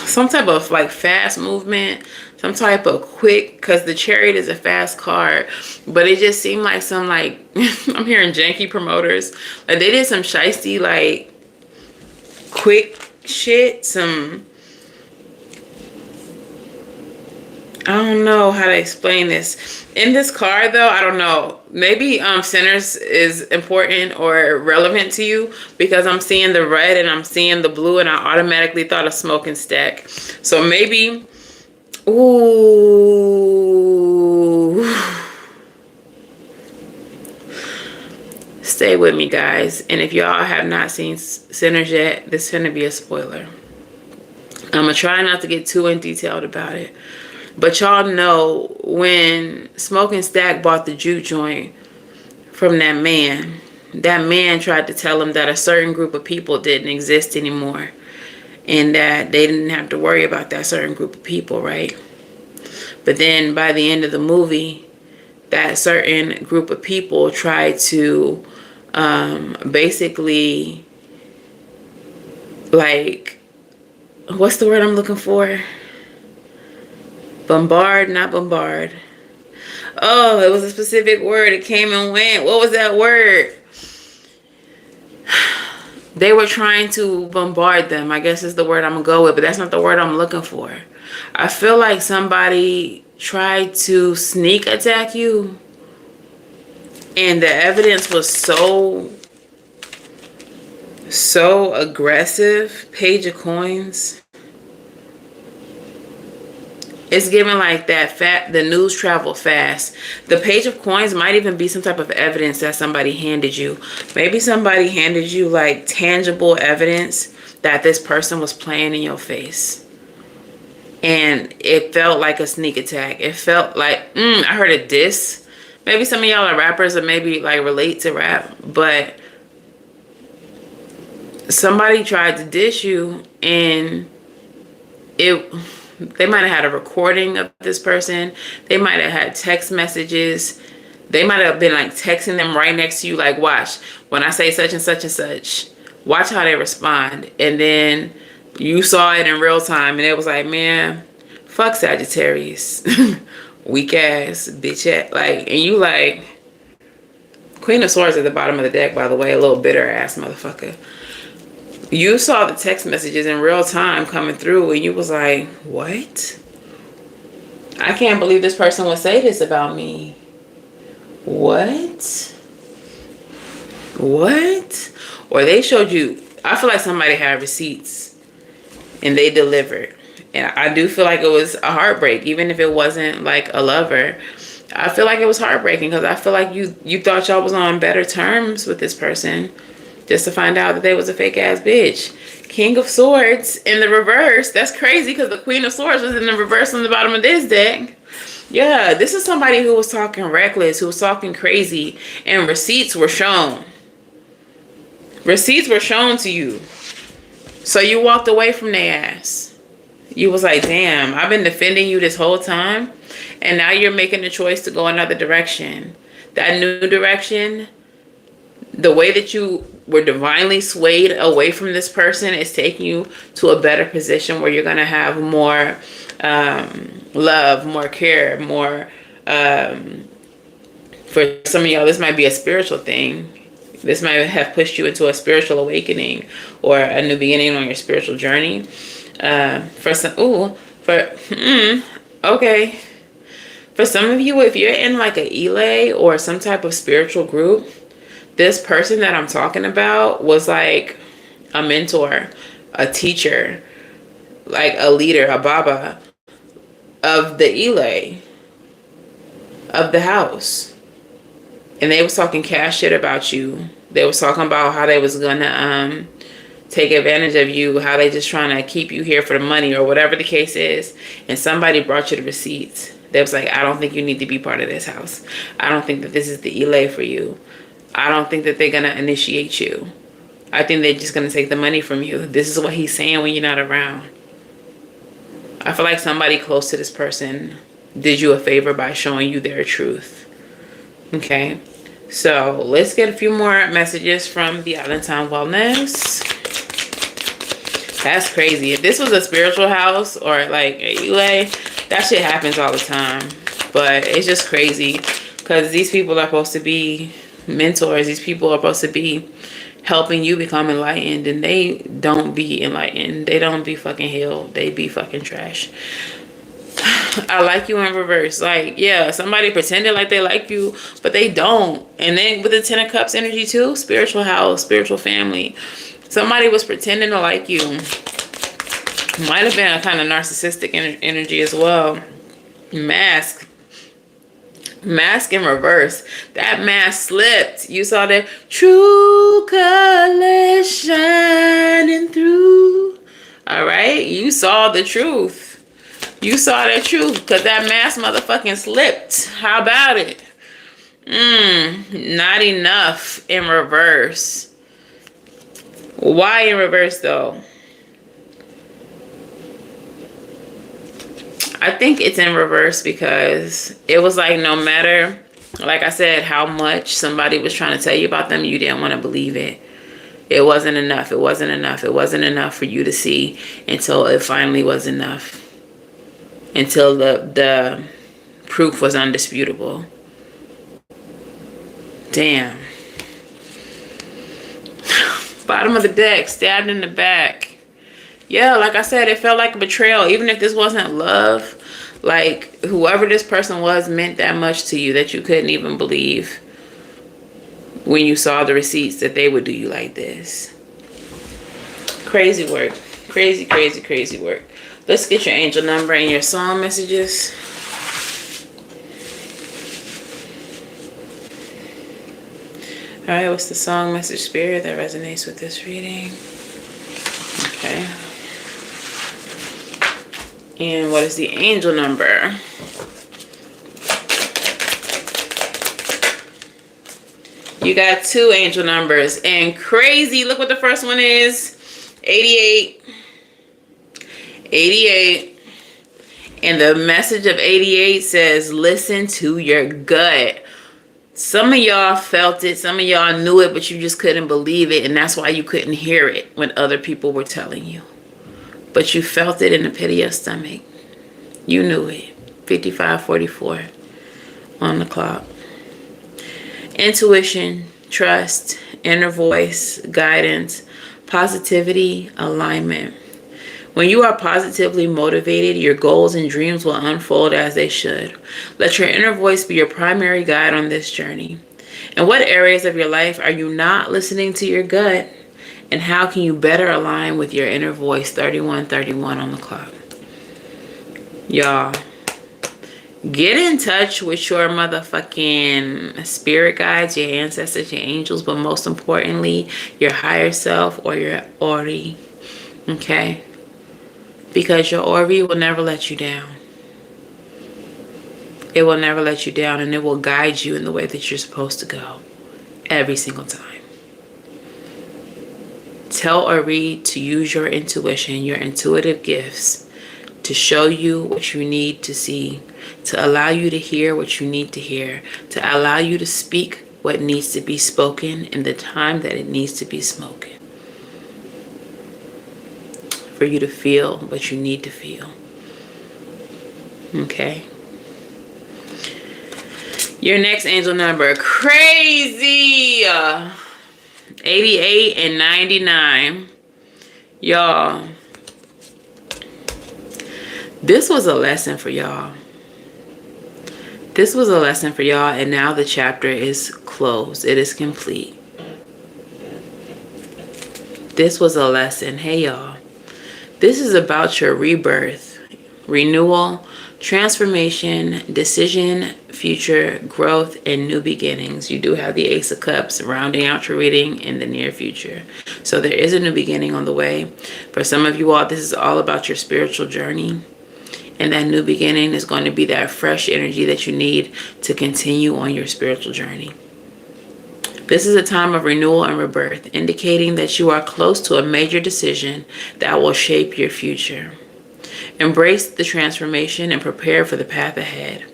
some type of like fast movement, some type of quick, because the Chariot is a fast card, but it just seemed like some like, I'm hearing janky promoters, like they did some shiesty like quick shit, some, I don't know how to explain this. In this card though, I don't know. Maybe centers is important or relevant to you, because I'm seeing the red and I'm seeing the blue, and I automatically thought of Smoking Stack. So maybe, ooh. Stay with me, guys. And if y'all have not seen centers yet, this is gonna be a spoiler. I'm gonna try not to get too in detailed about it. But y'all know when Smoking Stack bought the juke joint from that man tried to tell him that a certain group of people didn't exist anymore, and that they didn't have to worry about that certain group of people, right? But then by the end of the movie, that certain group of people tried to basically, like, what's the word I'm looking for? Bombard, not bombard. Oh, it was a specific word. It came and went. What was that word? They were trying to bombard them, I guess is the word I'm going to go with, but that's not the word I'm looking for. I feel like somebody tried to sneak attack you, and the evidence was so aggressive. Page of Coins. It's given like that the news travel fast. The Page of Coins might even be some type of evidence that somebody handed you. Maybe somebody handed you like tangible evidence that this person was playing in your face. And it felt like a sneak attack. It felt like, I heard a diss. Maybe some of y'all are rappers or maybe like relate to rap. But somebody tried to diss you and they might have had a recording of this person. They might have had text messages. They might have been like texting them right next to you. Like, watch, when I say such and such and such, watch how they respond. And then you saw it in real time and it was like, man, fuck Sagittarius. Weak ass, bitch ass. Like, and you like, Queen of Swords at the bottom of the deck, by the way, a little bitter ass motherfucker. You saw the text messages in real time coming through and you was like, what? I can't believe this person would say this about me. What? What? Or they showed you, I feel like somebody had receipts and they delivered. And I do feel like it was a heartbreak, even if it wasn't like a lover. I feel like it was heartbreaking because I feel like you thought y'all was on better terms with this person. Just to find out that they was a fake ass bitch. King of Swords in the reverse. That's crazy because the Queen of Swords was in the reverse on the bottom of this deck. Yeah, this is somebody who was talking reckless, who was talking crazy, and receipts were shown. Receipts were shown to you. So you walked away from their ass. You was like, damn, I've been defending you this whole time, and now you're making the choice to go another direction. That new direction, the way that you were divinely swayed away from this person is taking you to a better position where you're going to have more love, more care, more, for some of y'all, this might be a spiritual thing. This might have pushed you into a spiritual awakening or a new beginning on your spiritual journey. For some, okay. For some of you, if you're in like a Elay or some type of spiritual group, this person that I'm talking about was like a mentor, a teacher, like a leader, a baba of the Elay, of the house. And they was talking cash shit about you. They was talking about how they was gonna take advantage of you, how they just trying to keep you here for the money or whatever the case is. And somebody brought you the receipts. They was like, I don't think you need to be part of this house. I don't think that this is the Elay for you. I don't think that they're going to initiate you. I think they're just going to take the money from you. This is what he's saying when you're not around. I feel like somebody close to this person did you a favor by showing you their truth. Okay. So let's get a few more messages from the Allentown Wellness. That's crazy. If this was a spiritual house or like a Elay, that shit happens all the time. But it's just crazy because these people are supposed to be mentors. These people are supposed to be helping you become enlightened, and they don't be enlightened. They don't be fucking healed. They be fucking trash. I like you in reverse. Like, yeah, somebody pretended like they like you, but they don't. And then with the 10 of Cups energy too, spiritual house, spiritual family, somebody was pretending to like you. Might have been a kind of narcissistic energy as well. Mask in reverse. That mask slipped. You saw the true colors shining through. All right, you saw the truth. You saw the truth because that mask motherfucking slipped. How about it? Not enough in reverse. Why in reverse though? I think it's in reverse because it was like no matter, like I said, how much somebody was trying to tell you about them, you didn't want to believe it. It wasn't enough. It wasn't enough. It wasn't enough for you to see until it finally was enough. Until the proof was undisputable. Damn. Bottom of the deck, stabbed in the back. Yeah, like I said, it felt like a betrayal. Even if this wasn't love, like whoever this person was meant that much to you that you couldn't even believe when you saw the receipts that they would do you like this. Crazy work. Crazy, crazy, crazy work. Let's get your angel number and your song messages. All right, what's the song message spirit that resonates with this reading? Okay. And what is the angel number? You got 2 angel numbers. And crazy, look what the first one is. 88. 88. And the message of 88 says, listen to your gut. Some of y'all felt it. Some of y'all knew it, but you just couldn't believe it. And that's why you couldn't hear it when other people were telling you. But you felt it in the pit of your stomach. You knew it. 55:44 on the clock. Intuition, trust, inner voice, guidance, positivity, alignment. When you are positively motivated, your goals and dreams will unfold as they should. Let your inner voice be your primary guide on this journey. In what areas of your life are you not listening to your gut? And how can you better align with your inner voice? 31:31 on the clock. Y'all, get in touch with your motherfucking spirit guides, your ancestors, your angels, but most importantly, your higher self or your Aries. Okay? Because your Aries will never let you down. It will never let you down, and it will guide you in the way that you're supposed to go every single time. Tell Aries to use your intuition, your intuitive gifts, to show you what you need to see, to allow you to hear what you need to hear, to allow you to speak what needs to be spoken in the time that it needs to be spoken. For you to feel what you need to feel. Okay? Your next angel number, crazy! 88 and 99. Y'all, this was a lesson for y'all. This was a lesson for y'all, and now the chapter is closed. It is complete. This was a lesson. Hey, y'all. This is about your rebirth, renewal, transformation, decision, future, growth, and new beginnings. You do have the Ace of Cups rounding out your reading in the near future. So there is a new beginning on the way. For some of you all, this is all about your spiritual journey. And that new beginning is going to be that fresh energy that you need to continue on your spiritual journey. This is a time of renewal and rebirth, indicating that you are close to a major decision that will shape your future. Embrace the transformation and prepare for the path ahead.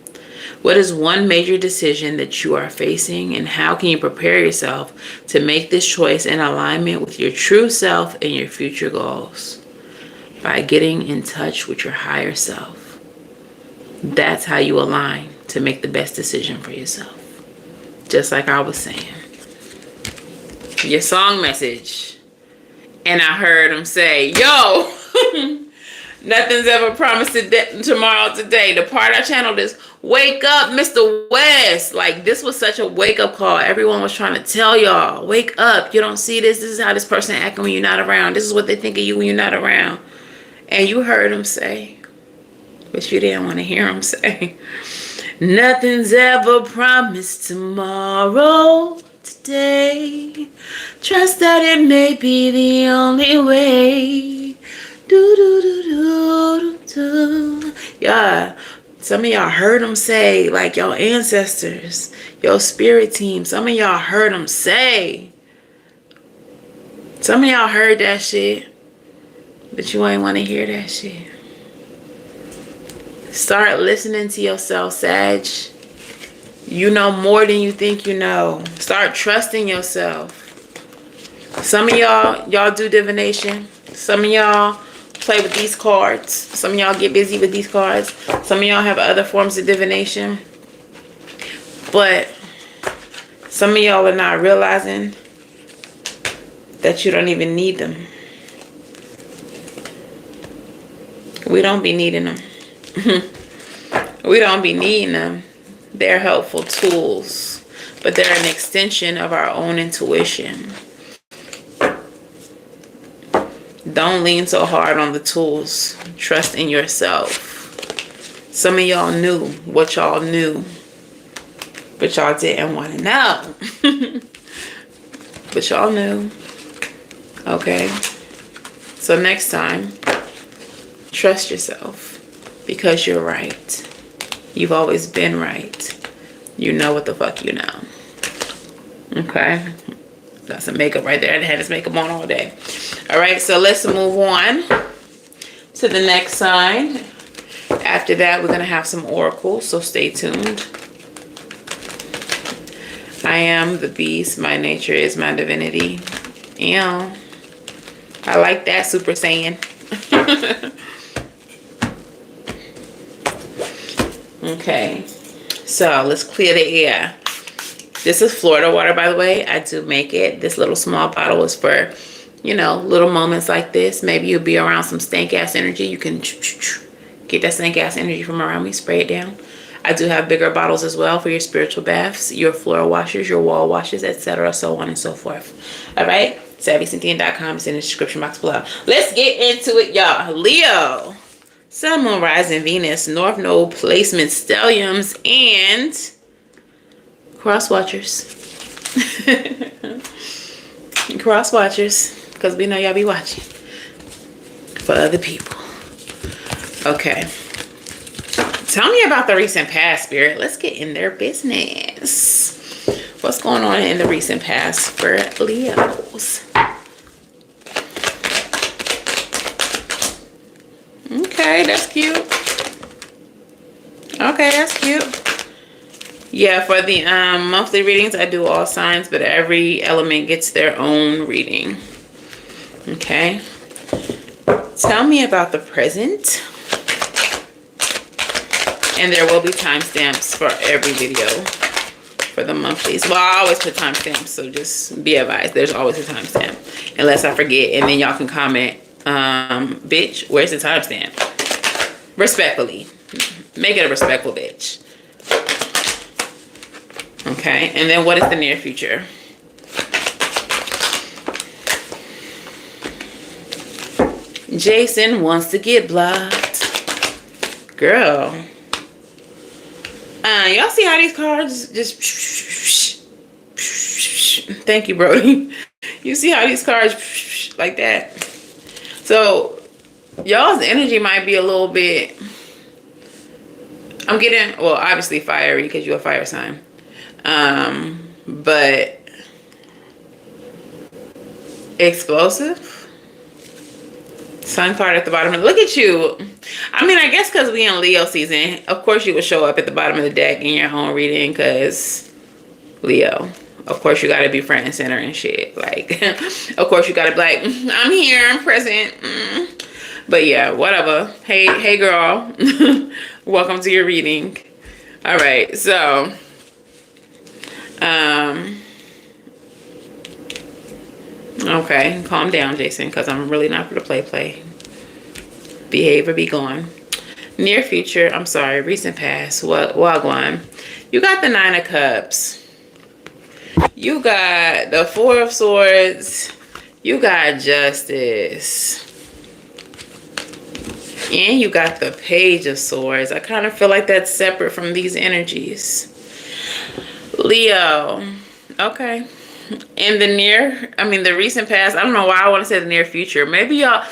What is one major decision that you are facing, and how can you prepare yourself to make this choice in alignment with your true self and your future goals? By getting in touch with your higher self. That's how you align to make the best decision for yourself. Just like I was saying. Your song message. And I heard him say, yo, nothing's ever promised tomorrow today. The part I channeled is, wake up, Mr. West. Like, this was such a wake-up call. Everyone was trying to tell y'all, wake up. You don't see this. This is how this person acting when you're not around. This is what they think of you when you're not around. And you heard him say, but you didn't want to hear him say, nothing's ever promised tomorrow. Today, trust that it may be the only way. Do do do do do do. Yeah, some of y'all heard him say, like your ancestors, your spirit team. Some of y'all heard him say. Some of y'all heard that shit, but you ain't want to hear that shit. Start listening to yourself, Sag. You know more than you think you know. Start trusting yourself. Some of y'all do divination. Some of y'all play with these cards. Some of y'all get busy with these cards. Some of y'all have other forms of divination. But some of y'all are not realizing that you don't even need them. We don't be needing them. We don't be needing them. They're helpful tools, but they're an extension of our own intuition. Don't lean so hard on the tools. Trust in yourself. Some of y'all knew what y'all knew, but y'all didn't want to know. But y'all knew. Okay? So next time, trust yourself, because you're right. You've always been right. You know what the fuck you know. Okay? Got some makeup right there. I had this makeup on all day. All right, so let's move on to the next sign. After that, we're going to have some oracles, so stay tuned. I am the beast. My nature is my divinity. Yeah. I like that, Super Saiyan. Okay. So let's clear the air. This is Florida water, by the way. I do make it. This little small bottle is for, you know, little moments like this. Maybe you'll be around some stank ass energy. You can get that stank ass energy from around me. Spray it down. I do have bigger bottles as well for your spiritual baths, your floor washes, your wall washes, etc., so on and so forth. All right, SavyCynthia.com is in the description box below. Let's get into it, y'all. Leo, Sun, Moon, Rising, Venus, North Node placement, stelliums, and cross watchers. Cross watchers, because we know y'all be watching for other people. Okay. Tell me about the recent past, Spirit. Let's get in their business. What's going on in the recent past for Leos? Okay, that's cute. Okay, that's cute. Yeah, for the monthly readings, I do all signs, but every element gets their own reading. Okay. Tell me about the present. And there will be timestamps for every video for the monthlies. Well, I always put timestamps, so just be advised. There's always a timestamp, unless I forget. And then y'all can comment, bitch, where's the timestamp? Respectfully. Make it a respectful bitch. Okay, and then what is the near future? Jason wants to get blocked. Girl. Y'all see how these cards just... Thank you, Brody. You see how these cards like that? So, y'all's energy might be a little bit... I'm getting... Well, obviously fiery because you're a fire sign. But... explosive? Sun card at the bottom. Look at you. I mean, I guess because we in Leo season, of course you would show up at the bottom of the deck in your own reading because Leo. Of course you got to be front and center and shit. Like, of course you got to be like, I'm here, I'm present. But yeah, whatever. Hey girl. Welcome to your reading. All right, so. Okay, calm down, Jason, because I'm really not for the play. Behave or be gone. Near future, I'm sorry, recent past, Wagwan. You got the 9 of Cups. You got the 4 of Swords. You got Justice. And you got the Page of Swords. I kind of feel like that's separate from these energies. Leo. Okay. In the recent past, I don't know why I want to say the near future. Maybe y'all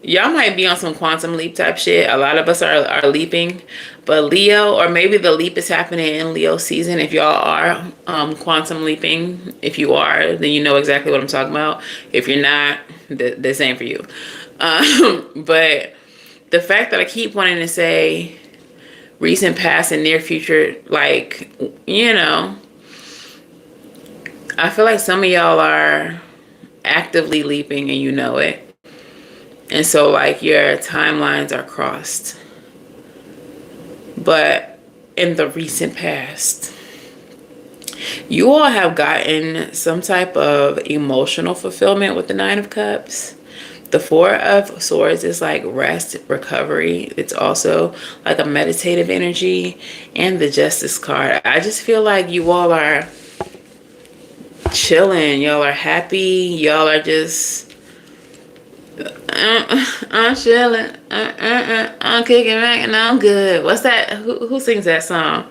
might be on some quantum leap type shit. A lot of us are leaping. But Leo, or maybe the leap is happening in Leo season. If y'all are quantum leaping, if you are, then you know exactly what I'm talking about. If you're not, the same for you. But the fact that I keep wanting to say recent past and near future, like, you know, I feel like some of y'all are actively leaping and you know it. And so like your timelines are crossed. But in the recent past, you all have gotten some type of emotional fulfillment with the 9 of Cups. The 4 of Swords is like rest, recovery. It's also like a meditative energy. And the Justice card. I just feel like you all are chilling. Y'all are happy. Y'all are just I'm chilling. I'm kicking back and I'm good. What's that? Who sings that song?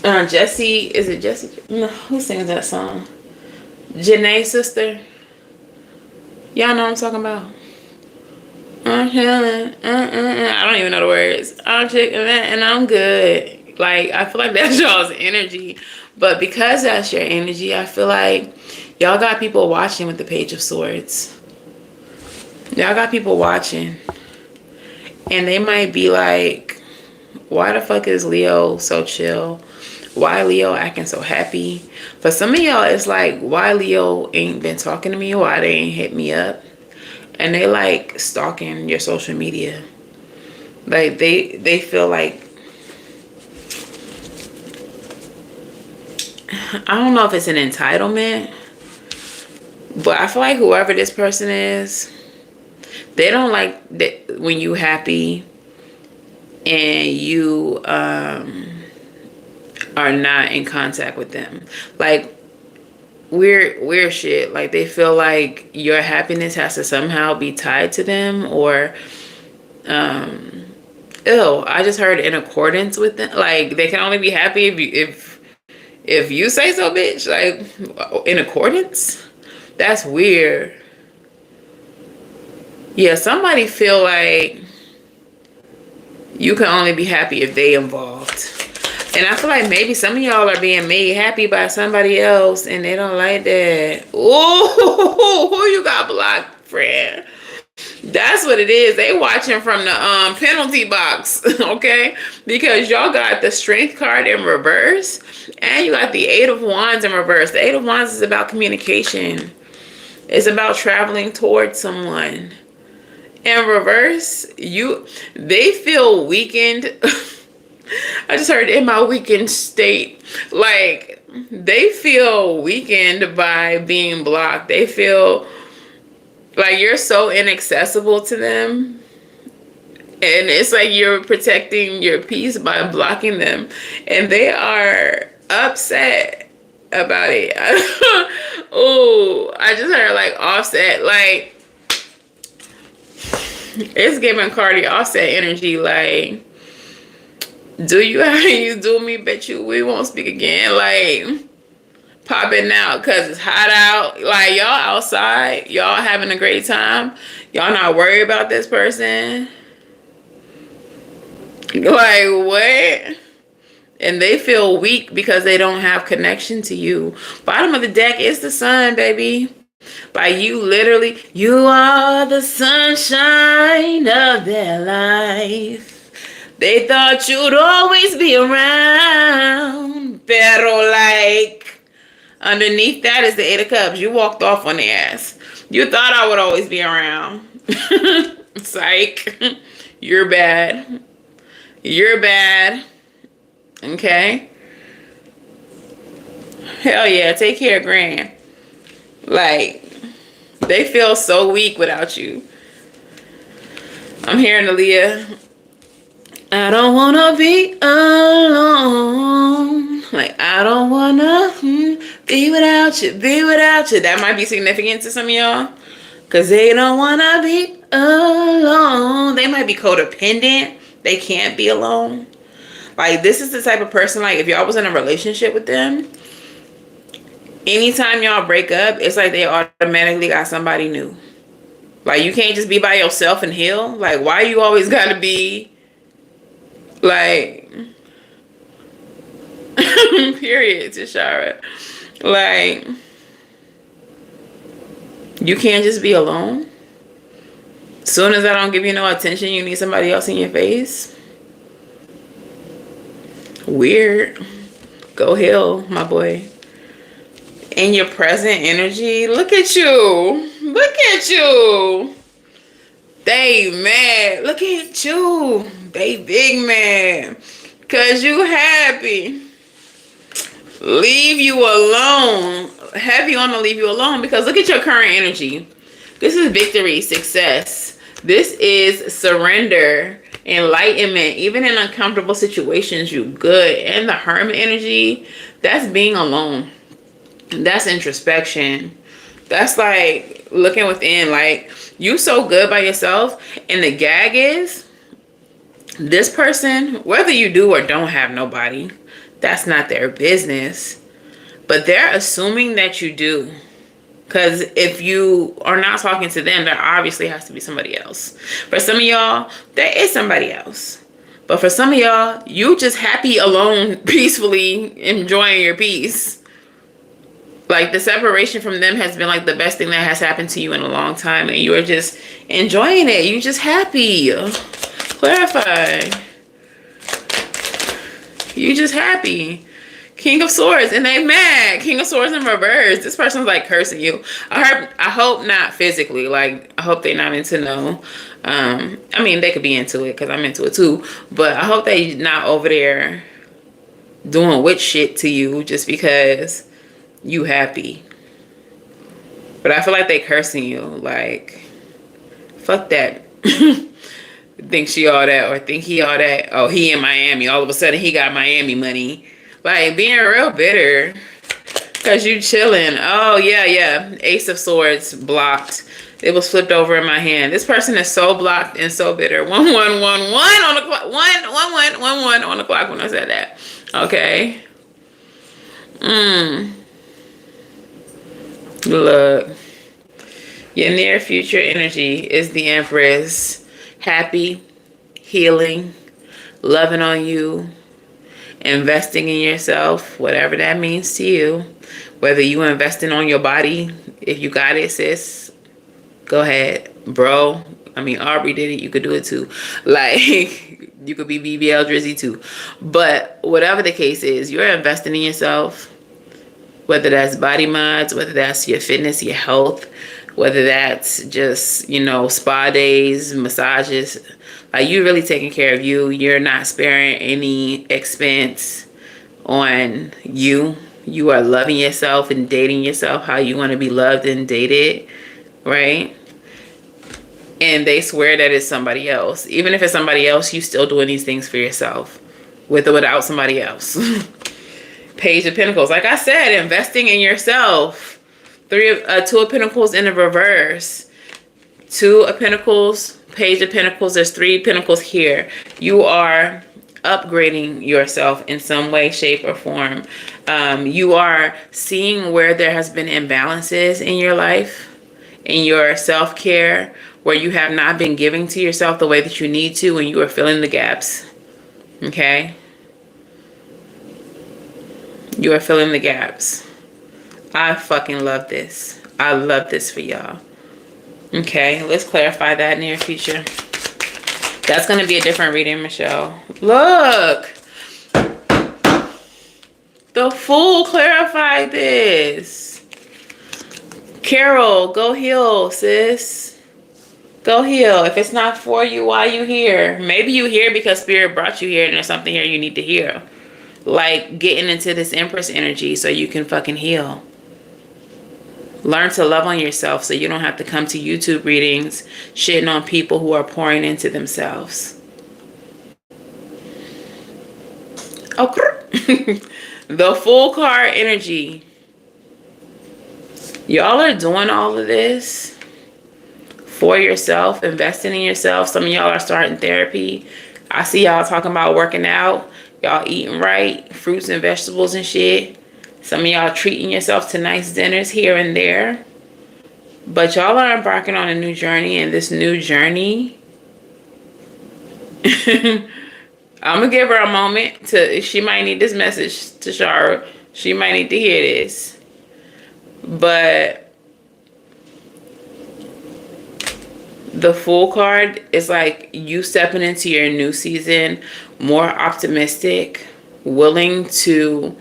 Jesse. Is it Jesse? No, who sings that song? Janae's sister. Y'all know what I'm talking about. I'm chilling. I don't even know the words. I'm kicking back and I'm good. Like, I feel like that's y'all's energy. But because that's your energy, I feel like y'all got people watching with the Page of Swords. Y'all got people watching. And they might be like, why the fuck is Leo so chill? Why Leo acting so happy? For some of y'all, it's like, why Leo ain't been talking to me? Why they ain't hit me up? And they like stalking your social media. Like they feel like, I don't know if it's an entitlement, but I feel like whoever this person is, they don't like that when you happy and you are not in contact with them. Like weird shit. Like they feel like your happiness has to somehow be tied to them, or I just heard in accordance with them. Like they can only be happy if you say so, bitch. Like in accordance. That's weird. Yeah, somebody feel like you can only be happy if they involved. And I feel like maybe some of y'all are being made happy by somebody else and they don't like that. Ooh, who you got blocked, friend? That's what it is. They watching from the penalty box, okay? Because y'all got the Strength card in reverse and you got the Eight of Wands in reverse. The Eight of Wands is about communication. It's about traveling towards someone. In reverse, they feel weakened. I just heard in my weakened state, like they feel weakened by being blocked. They feel like you're so inaccessible to them. And it's like you're protecting your peace by blocking them. And they are upset about it. Oh, I just heard like Offset, like it's giving Cardi Offset energy, like, do you how you do me? Bet you we won't speak again. Like, pop it now because it's hot out. Like, y'all outside. Y'all having a great time. Y'all not worried about this person. Like, what? And they feel weak because they don't have connection to you. Bottom of the deck is the sun, baby. Like you literally, you are the sunshine of their life. They thought you'd always be around. Pero like, underneath that is the Eight of Cups. You walked off on the ass. You thought I would always be around. Psych. You're bad. You're bad. Okay? Hell yeah, take care, Grand. Like, they feel so weak without you. I'm hearing Aaliyah. I don't wanna be alone. Like, I don't wanna be without you, be without you. That might be significant to some of y'all. Because they don't wanna be alone. They might be codependent. They can't be alone. Like, this is the type of person, like, if y'all was in a relationship with them, anytime y'all break up, it's like they automatically got somebody new. Like, you can't just be by yourself and heal. Like, why you always gotta be, like, period, Tashara. Like, you can't just be alone. Soon as I don't give you no attention, you need somebody else in your face. Weird. Go heal, my boy. In your present energy, look at you. Look at you. They mad. Look at you. They big mad. Cause you happy. Leave you alone. Heavy on to leave you alone because look at your current energy. This is victory, success. This is surrender, enlightenment. Even in uncomfortable situations, you good. And the Hermit energy, that's being alone. That's introspection. That's like looking within. Like, you so good by yourself. And the gag is, this person, whether you do or don't have nobody, that's not their business. But they're assuming that you do. Because if you are not talking to them, there obviously has to be somebody else. For some of y'all, there is somebody else. But for some of y'all, you just happy alone, peacefully enjoying your peace. Like, the separation from them has been like the best thing that has happened to you in a long time. And you are just enjoying it. You just happy. Clarify. You just happy. King of Swords, and they mad. King of Swords in reverse. This person's like cursing you. I hope not physically. Like, I hope they're not into no. I mean, they could be into it because I'm into it too. But I hope they not over there doing witch shit to you just because you happy. But I feel like they cursing you. Like, fuck that. Think she all that, or think he all that. Oh, he in Miami. All of a sudden, he got Miami money. Like, being real bitter because you chilling. Oh, yeah. Ace of Swords blocked. It was flipped over in my hand. This person is so blocked and so bitter. 1111 on the clock. 11111 on the clock when I said that. Okay. Look. Your near future energy is the Empress. Happy, healing, loving on you, investing in yourself, whatever that means to you. Whether you investing on your body, if you got it, sis, go ahead, bro. I mean, Aubrey did it, you could do it too. Like, you could be BBL Drizzy too. But whatever the case is, you're investing in yourself. Whether that's body mods, whether that's your fitness, your health, whether that's just, you know, spa days, massages. Like, you really taking care of you. You're not sparing any expense on you. You are loving yourself and dating yourself how you want to be loved and dated, right? And they swear that it's somebody else. Even if it's somebody else, you still doing these things for yourself, with or without somebody else. Page of Pentacles. Like I said, investing in yourself. Two of Pentacles in the reverse. Two of Pentacles, Page of Pentacles. There's 3 Pentacles here. You are upgrading yourself in some way, shape, or form. You are seeing where there has been imbalances in your life, in your self-care, where you have not been giving to yourself the way that you need to, and you are filling the gaps. Okay? You are filling the gaps. I fucking love this. I love this for y'all. Okay, let's clarify that near future. That's going to be a different reading, Michelle. Look. The Fool clarified this. Carol, go heal, sis. Go heal. If it's not for you, why you here? Maybe you here because Spirit brought you here and there's something here you need to hear. Like getting into this Empress energy so you can fucking heal. Learn to love on yourself so you don't have to come to YouTube readings shitting on people who are pouring into themselves. Okay. The Fool card energy. Y'all are doing all of this for yourself, investing in yourself. Some of y'all are starting therapy. I see y'all talking about working out. Y'all eating right, fruits and vegetables and shit. Some of y'all treating yourself to nice dinners here and there. But y'all are embarking on a new journey, and this new journey, I'm going to give her a moment to, she might need this message to Shara. She might need to hear this. But the Fool card is like you stepping into your new season, more optimistic, willing to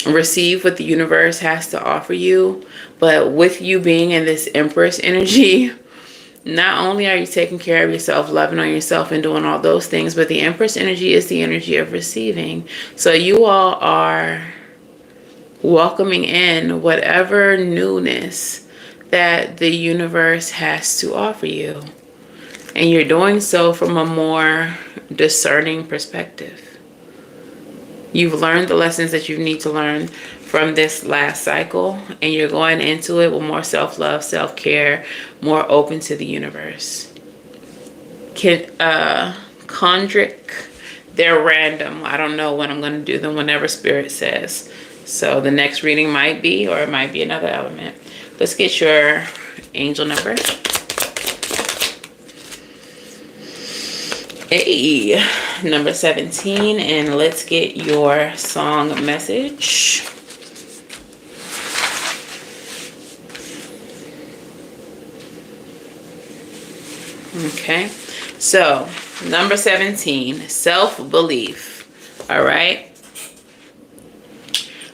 receive what the universe has to offer you. But with you being in this Empress energy, not only are you taking care of yourself, loving on yourself and doing all those things, but the Empress energy is the energy of receiving. So you all are welcoming in whatever newness that the universe has to offer you. And you're doing so from a more discerning perspective. You've learned the lessons that you need to learn from this last cycle, and you're going into it with more self-love, self-care, more open to the universe. Chondric, they're random. I don't know when I'm going to do them, whenever Spirit says. So the next reading might be, or it might be another element. Let's get your angel number. Hey, number 17, and let's get your song message. Okay, so number 17, self-belief. All right.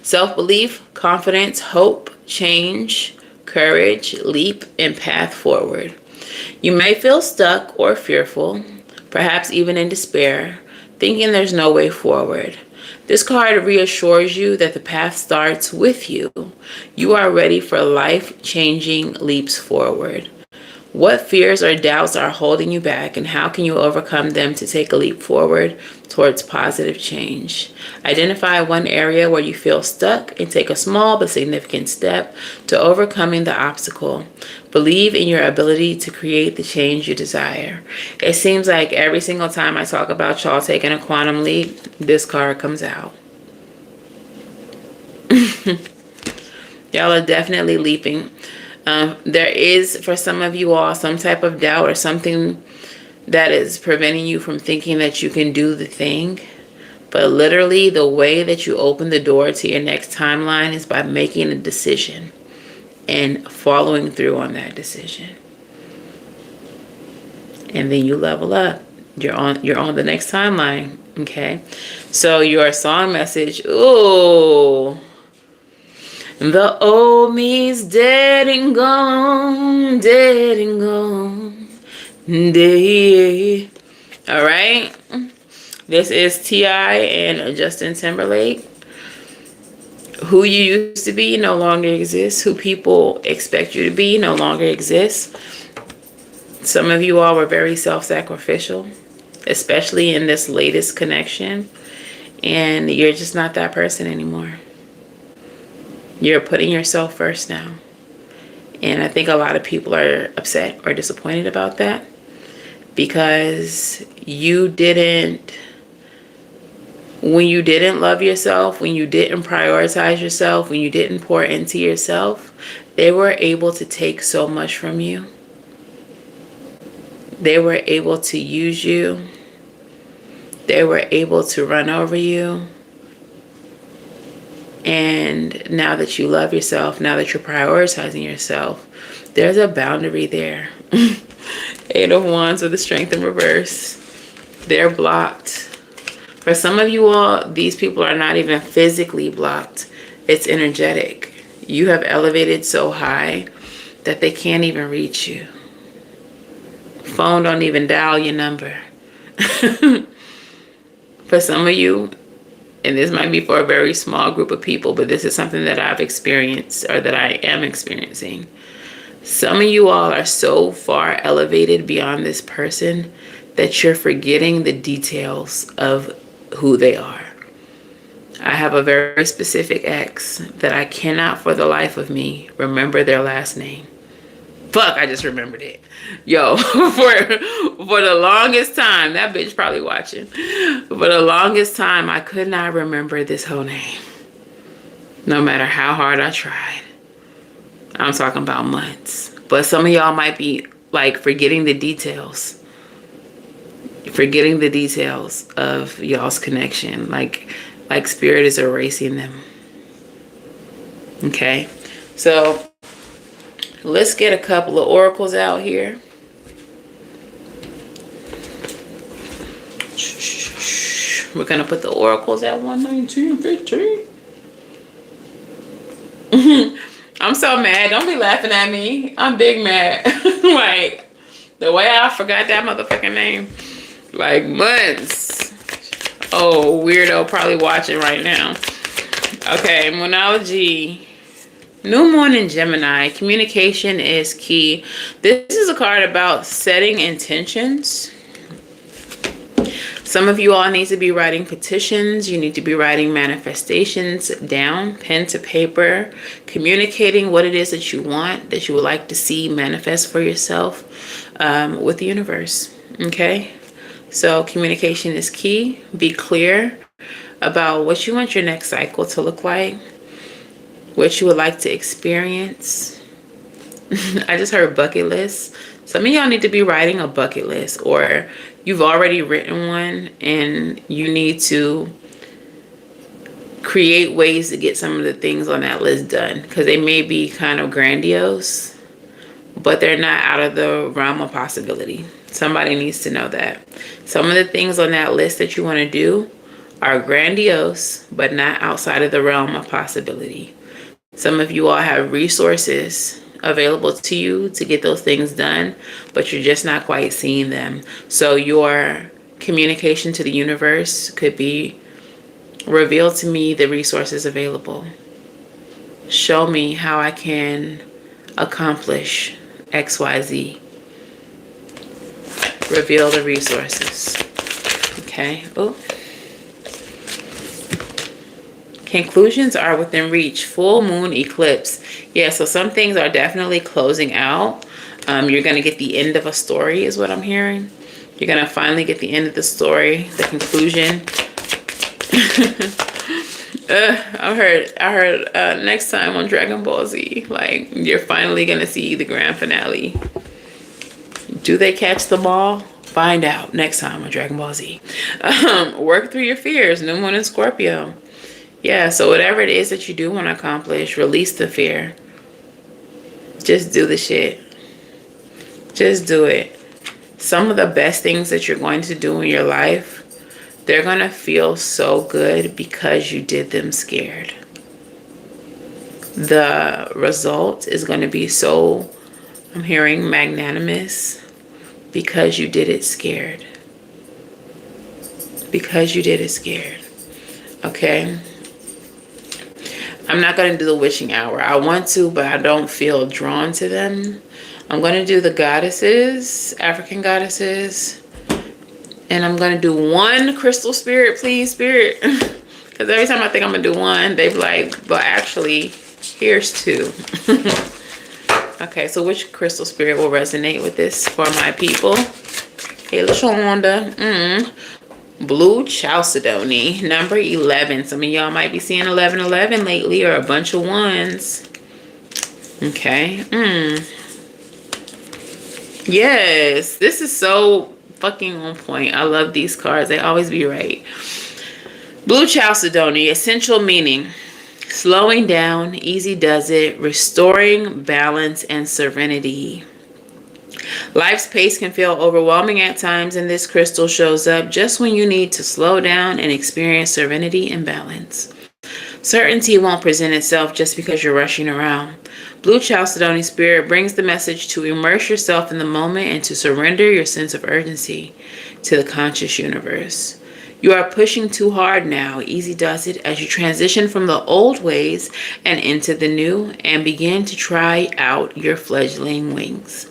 Self-belief, confidence, hope, change, courage, leap, and path forward. You may feel stuck or fearful, perhaps even in despair, thinking there's no way forward. This card reassures you that the path starts with you. You are ready for life-changing leaps forward. What fears or doubts are holding you back, and how can you overcome them to take a leap forward towards positive change? Identify one area where you feel stuck and take a small but significant step to overcoming the obstacle. Believe in your ability to create the change you desire. It seems like every single time I talk about y'all taking a quantum leap, this card comes out. Y'all are definitely leaping. There is, for some of you all, some type of doubt or something that is preventing you from thinking that you can do the thing. But literally, the way that you open the door to your next timeline is by making a decision and following through on that decision. And then you level up. You're on the next timeline. Okay. So your song message, ooh. The old me's dead and gone, dead and gone, dead. All right. This is T.I. and Justin Timberlake. Who you used to be no longer exists. Who people expect you to be no longer exists. Some of you all were very self-sacrificial, especially in this latest connection. And you're just not that person anymore. You're putting yourself first now. And I think a lot of people are upset or disappointed about that, because you didn't, when you didn't love yourself, when you didn't prioritize yourself, when you didn't pour into yourself, they were able to take so much from you. They were able to use you. They were able to run over you. And now that you love yourself, now that you're prioritizing yourself, there's a boundary there. 8 of Wands with the Strength in reverse. They're blocked. For some of you all, these people are not even physically blocked. It's energetic. You have elevated so high that they can't even reach you. Phone don't even dial your number. For some of you, and this might be for a very small group of people, but this is something that I've experienced, or that I am experiencing. Some of you all are so far elevated beyond this person that you're forgetting the details of who they are. I have a very specific ex that I cannot for the life of me remember their last name. Fuck, I just remembered it. Yo, for the longest time, that bitch probably watching. For the longest time, I could not remember this whole name. No matter how hard I tried. I'm talking about months. But some of y'all might be like forgetting the details. Forgetting the details of y'all's connection. Like spirit is erasing them. Okay? So let's get a couple of oracles out here. We're going to put the oracles at 119.15. I'm so mad. Don't be laughing at me. I'm big mad. Like, the way I forgot that motherfucking name. Like, months. Oh, weirdo probably watching right now. Okay, Moonology. New Moon in Gemini. Communication is key. This is a card about setting intentions. Some of you all need to be writing petitions. You need to be writing manifestations down, pen to paper, communicating what it is that you want, that you would like to see manifest for yourself with the universe. Okay? So communication is key. Be clear about what you want your next cycle to look like, what you would like to experience. I just heard bucket list. Some of y'all need to be writing a bucket list, or you've already written one and you need to create ways to get some of the things on that list done, because they may be kind of grandiose, but they're not out of the realm of possibility. Somebody needs to know that. Some of the things on that list that you want to do are grandiose, but not outside of the realm of possibility. Some of you all have resources available to you to get those things done, but you're just not quite seeing them. So your communication to the universe could be, reveal to me the resources available. Show me how I can accomplish XYZ. Reveal the resources. Okay. Oh. Conclusions are within reach. Full moon eclipse. Yeah, so some things are definitely closing out. You're going to get the end of a story is what I'm hearing. You're going to finally get the end of the story, the conclusion. I heard next time on Dragon Ball Z, like, you're finally going to see the grand finale. Do they catch the ball? Find out next time on Dragon Ball Z. Work through your fears. New moon in Scorpio. Yeah, so whatever it is that you do want to accomplish, release the fear. Just do the shit. Just do it. Some of the best things that you're going to do in your life, they're going to feel so good because you did them scared. The result is going to be so, I'm hearing, magnanimous because you did it scared. Because you did it scared. Okay? I'm not going to do the witching hour. I want to, but I don't feel drawn to them. I'm going to do the goddesses, African goddesses. And I'm going to do one crystal spirit, please, spirit. Because every time I think I'm going to do one, they've like, but actually, here's two. Okay, so which crystal spirit will resonate with this for my people? Hey, LaShonda. Blue Chalcedony, number 11. Some of y'all might be seeing 1111 lately, or a bunch of ones. Okay. Yes, this is so fucking on point. I love these cards. They always be right. Blue Chalcedony, essential meaning: slowing down, easy does it, restoring balance and serenity. Life's pace can feel overwhelming at times, and this crystal shows up just when you need to slow down and experience serenity and balance. Certainty won't present itself just because you're rushing around. Blue Chalcedony spirit brings the message to immerse yourself in the moment and to surrender your sense of urgency to the conscious universe. You are pushing too hard now. Easy does it as you transition from the old ways and into the new and begin to try out your fledgling wings.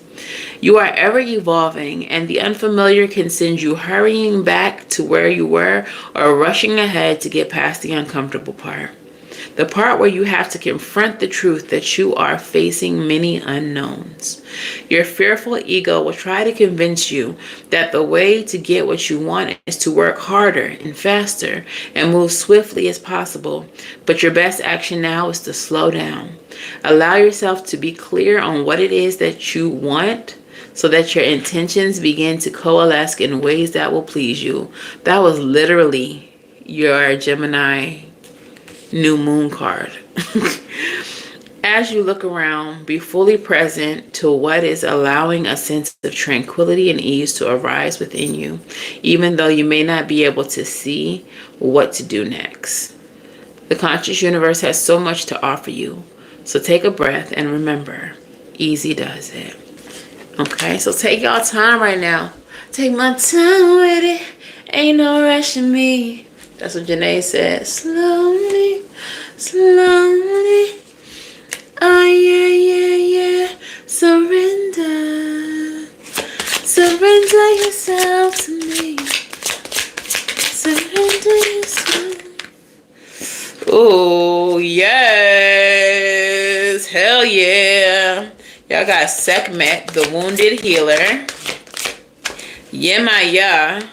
You are ever evolving, and the unfamiliar can send you hurrying back to where you were or rushing ahead to get past the uncomfortable part. The part where you have to confront the truth that you are facing many unknowns. Your fearful ego will try to convince you that the way to get what you want is to work harder and faster and move swiftly as possible. But your best action now is to slow down. Allow yourself to be clear on what it is that you want, so that your intentions begin to coalesce in ways that will please you. That was literally your Gemini new moon card. As you look around, be fully present to what is allowing a sense of tranquility and ease to arise within you, even though you may not be able to see what to do next. The conscious universe has so much to offer you. So take a breath and remember, easy does it. Okay, so take y'all time right now. Take my time with it. Ain't no rushing me. That's what Janae said. Slowly, slowly. Oh, yeah, yeah, yeah. Surrender. Surrender yourself to me. Oh, yes. Hell yeah. Y'all got Sekhmet, the wounded healer. Yemaya,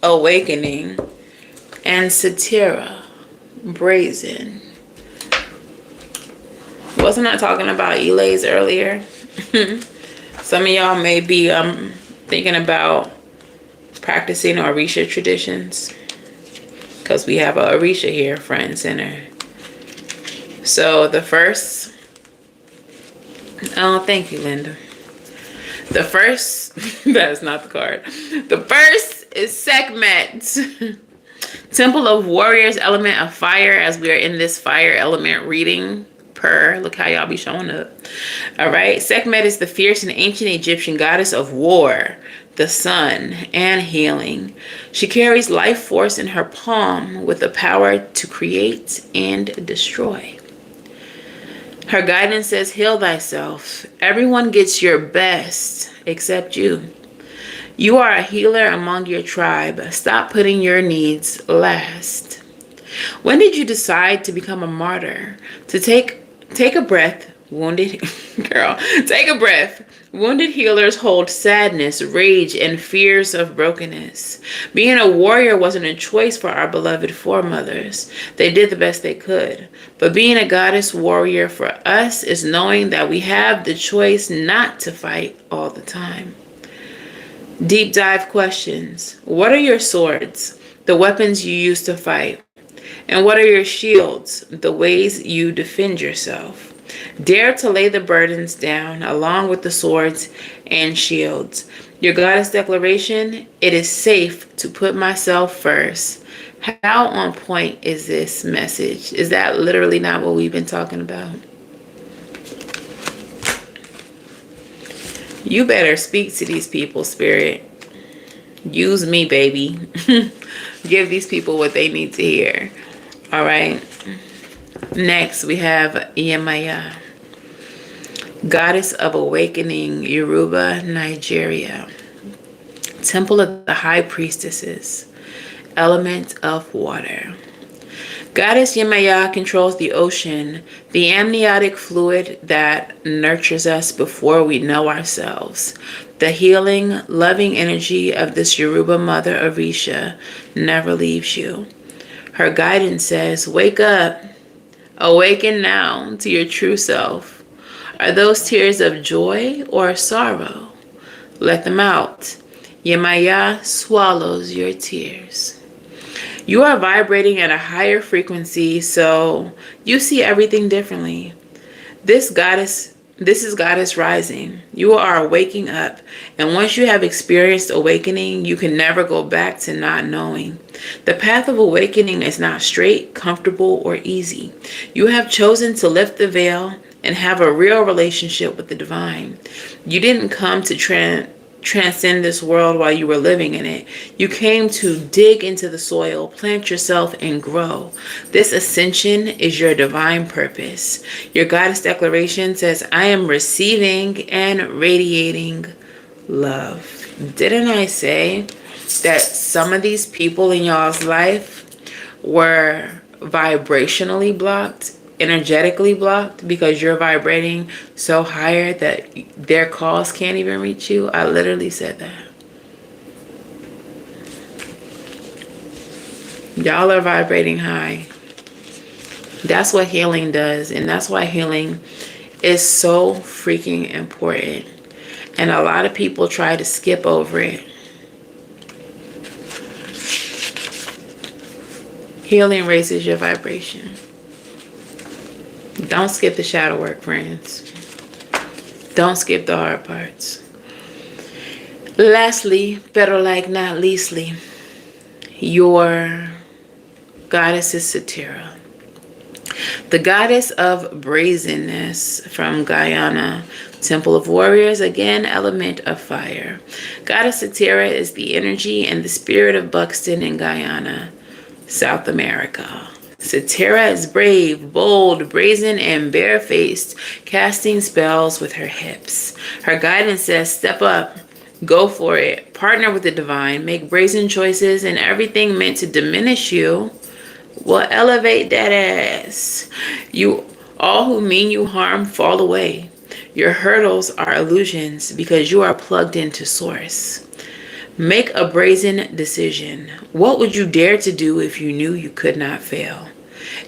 awakening. And Satira, brazen. Wasn't I talking about Elays earlier? Some of y'all may be thinking about practicing Orisha traditions, because we have a Orisha here, front and center. So the first, oh, thank you, Linda. The first, that's not the card. The first is Sekhmet, Temple of Warriors, element of fire, as we are in this fire element reading. Look how y'all be showing up. All right. Sekhmet is the fierce and ancient Egyptian goddess of war, the sun, and healing. She carries life force in her palm with the power to create and destroy. Her guidance says, heal thyself. Everyone gets your best except you. You are a healer among your tribe. Stop putting your needs last. When did you decide to become a martyr? To take a breath, wounded girl. Take a breath. Wounded healers hold sadness, rage, and fears of brokenness. Being a warrior wasn't a choice for our beloved foremothers. They did the best they could. But being a goddess warrior for us is knowing that we have the choice not to fight all the time. Deep dive questions. What are your swords? The weapons you use to fight. And what are your shields? The ways you defend yourself. Dare to lay the burdens down along with the swords and shields. Your goddess declaration, it is safe to put myself first. How on point is this message? Is that literally not what we've been talking about? You better speak to these people, Spirit. Use me, baby. Give these people what they need to hear. All right. Next, we have Yemaya, goddess of awakening, Yoruba, Nigeria. Temple of the high priestesses, element of water. Goddess Yemaya controls the ocean, the amniotic fluid that nurtures us before we know ourselves. The healing, loving energy of this Yoruba mother Orisha never leaves you. Her guidance says, wake up, awaken now to your true self. Are those tears of joy or sorrow? Let them out. Yemaya swallows your tears. You are vibrating at a higher frequency, so you see everything differently. This is Goddess rising. You are waking up, and once you have experienced awakening, you can never go back to not knowing. The path of awakening is not straight, comfortable, or easy. You have chosen to lift the veil and have a real relationship with the divine. You didn't come to transcend this world while you were living in it. You came to dig into the soil, plant yourself, and grow. This ascension is your divine purpose. Your goddess declaration says, I am receiving and radiating love. Didn't I say that some of these people in y'all's life were vibrationally blocked, energetically blocked, because you're vibrating so higher that their calls can't even reach you? I literally said that. Y'all are vibrating high. That's what healing does, and that's why healing is so freaking important. And a lot of people try to skip over it. Healing raises your vibration. Don't skip the shadow work, friends. Don't skip the hard parts. Lastly, better like not leastly, your goddess is Satira, the goddess of brazenness from Guyana. Temple of Warriors, again, element of fire. Goddess Satira is the energy and the spirit of Buxton in Guyana, South America. Satira is brave, bold, brazen, and barefaced, casting spells with her hips. Her guidance says, step up, go for it, partner with the divine, make brazen choices, and everything meant to diminish you Well, elevate that ass. You all who mean you harm fall away. Your hurdles are illusions because you are plugged into source. Make a brazen decision. What would you dare to do if you knew you could not fail?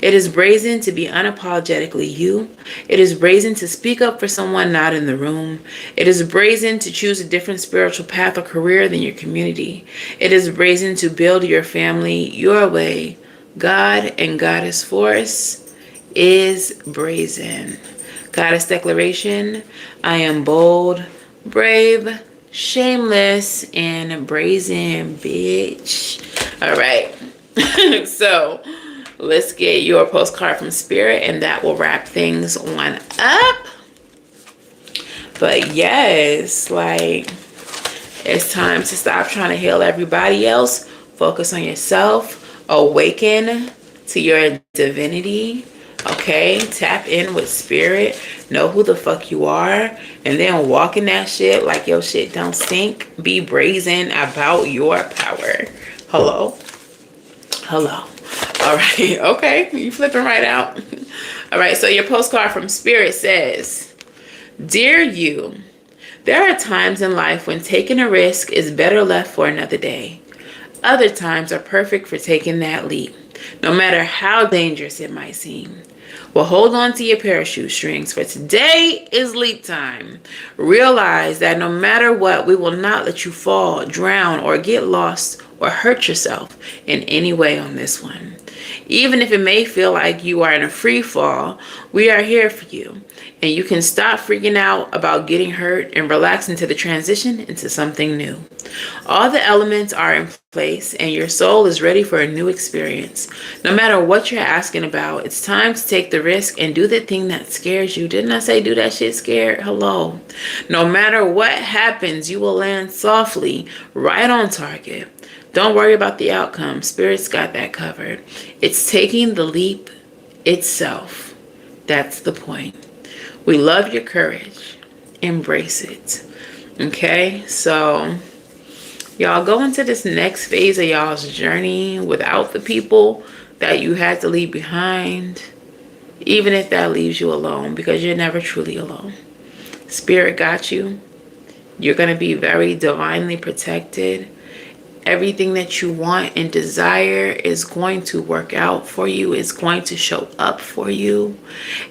It is brazen to be unapologetically you. It is brazen to speak up for someone not in the room. It is brazen to choose a different spiritual path or career than your community. It is brazen to build your family your way. God and Goddess Force is brazen. Goddess Declaration, I am bold, brave, shameless, and brazen, bitch. All right. So let's get your postcard from Spirit, and that will wrap things on up. But yes, like, it's time to stop trying to heal everybody else. Focus on yourself. Awaken to your divinity. Okay? Tap in with Spirit. Know who the fuck you are. And then walk in that shit like your shit don't stink. Be brazen about your power. Hello? Hello. All right. Okay. You flipping right out. All right. So your postcard from Spirit says, Dear you, there are times in life when taking a risk is better left for another day. Other times are perfect for taking that leap, no matter how dangerous it might seem. Well, hold on to your parachute strings, for today is leap time. Realize that no matter what, we will not let you fall, drown, or get lost or hurt yourself in any way on this one. Even if it may feel like you are in a free fall, we are here for you. And you can stop freaking out about getting hurt and relax into the transition into something new. All the elements are in place and your soul is ready for a new experience. No matter what you're asking about, it's time to take the risk and do the thing that scares you. Didn't I say do that shit scared? Hello. No matter what happens, you will land softly, right on target. Don't worry about the outcome. Spirit's got that covered. It's taking the leap itself. That's the point. We love your courage. Embrace it. Okay? So, y'all go into this next phase of y'all's journey without the people that you had to leave behind. Even if that leaves you alone, because you're never truly alone. Spirit got you. You're going to be very divinely protected. Everything that you want and desire is going to work out for you. It's going to show up for you.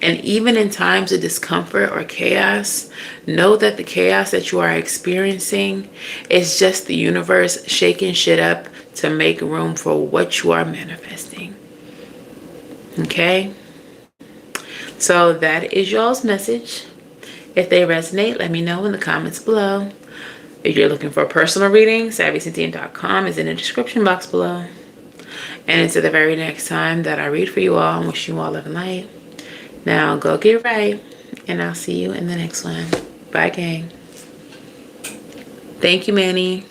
And even in times of discomfort or chaos, know that the chaos that you are experiencing is just the universe shaking shit up to make room for what you are manifesting. Okay? So that is y'all's message. If they resonate, let me know in the comments below. If you're looking for a personal reading, SavyCynthia.com is in the description box below. And until the very next time that I read for you all, I'm wishing you all love and light. Now go get right, and I'll see you in the next one. Bye, gang. Thank you, Manny.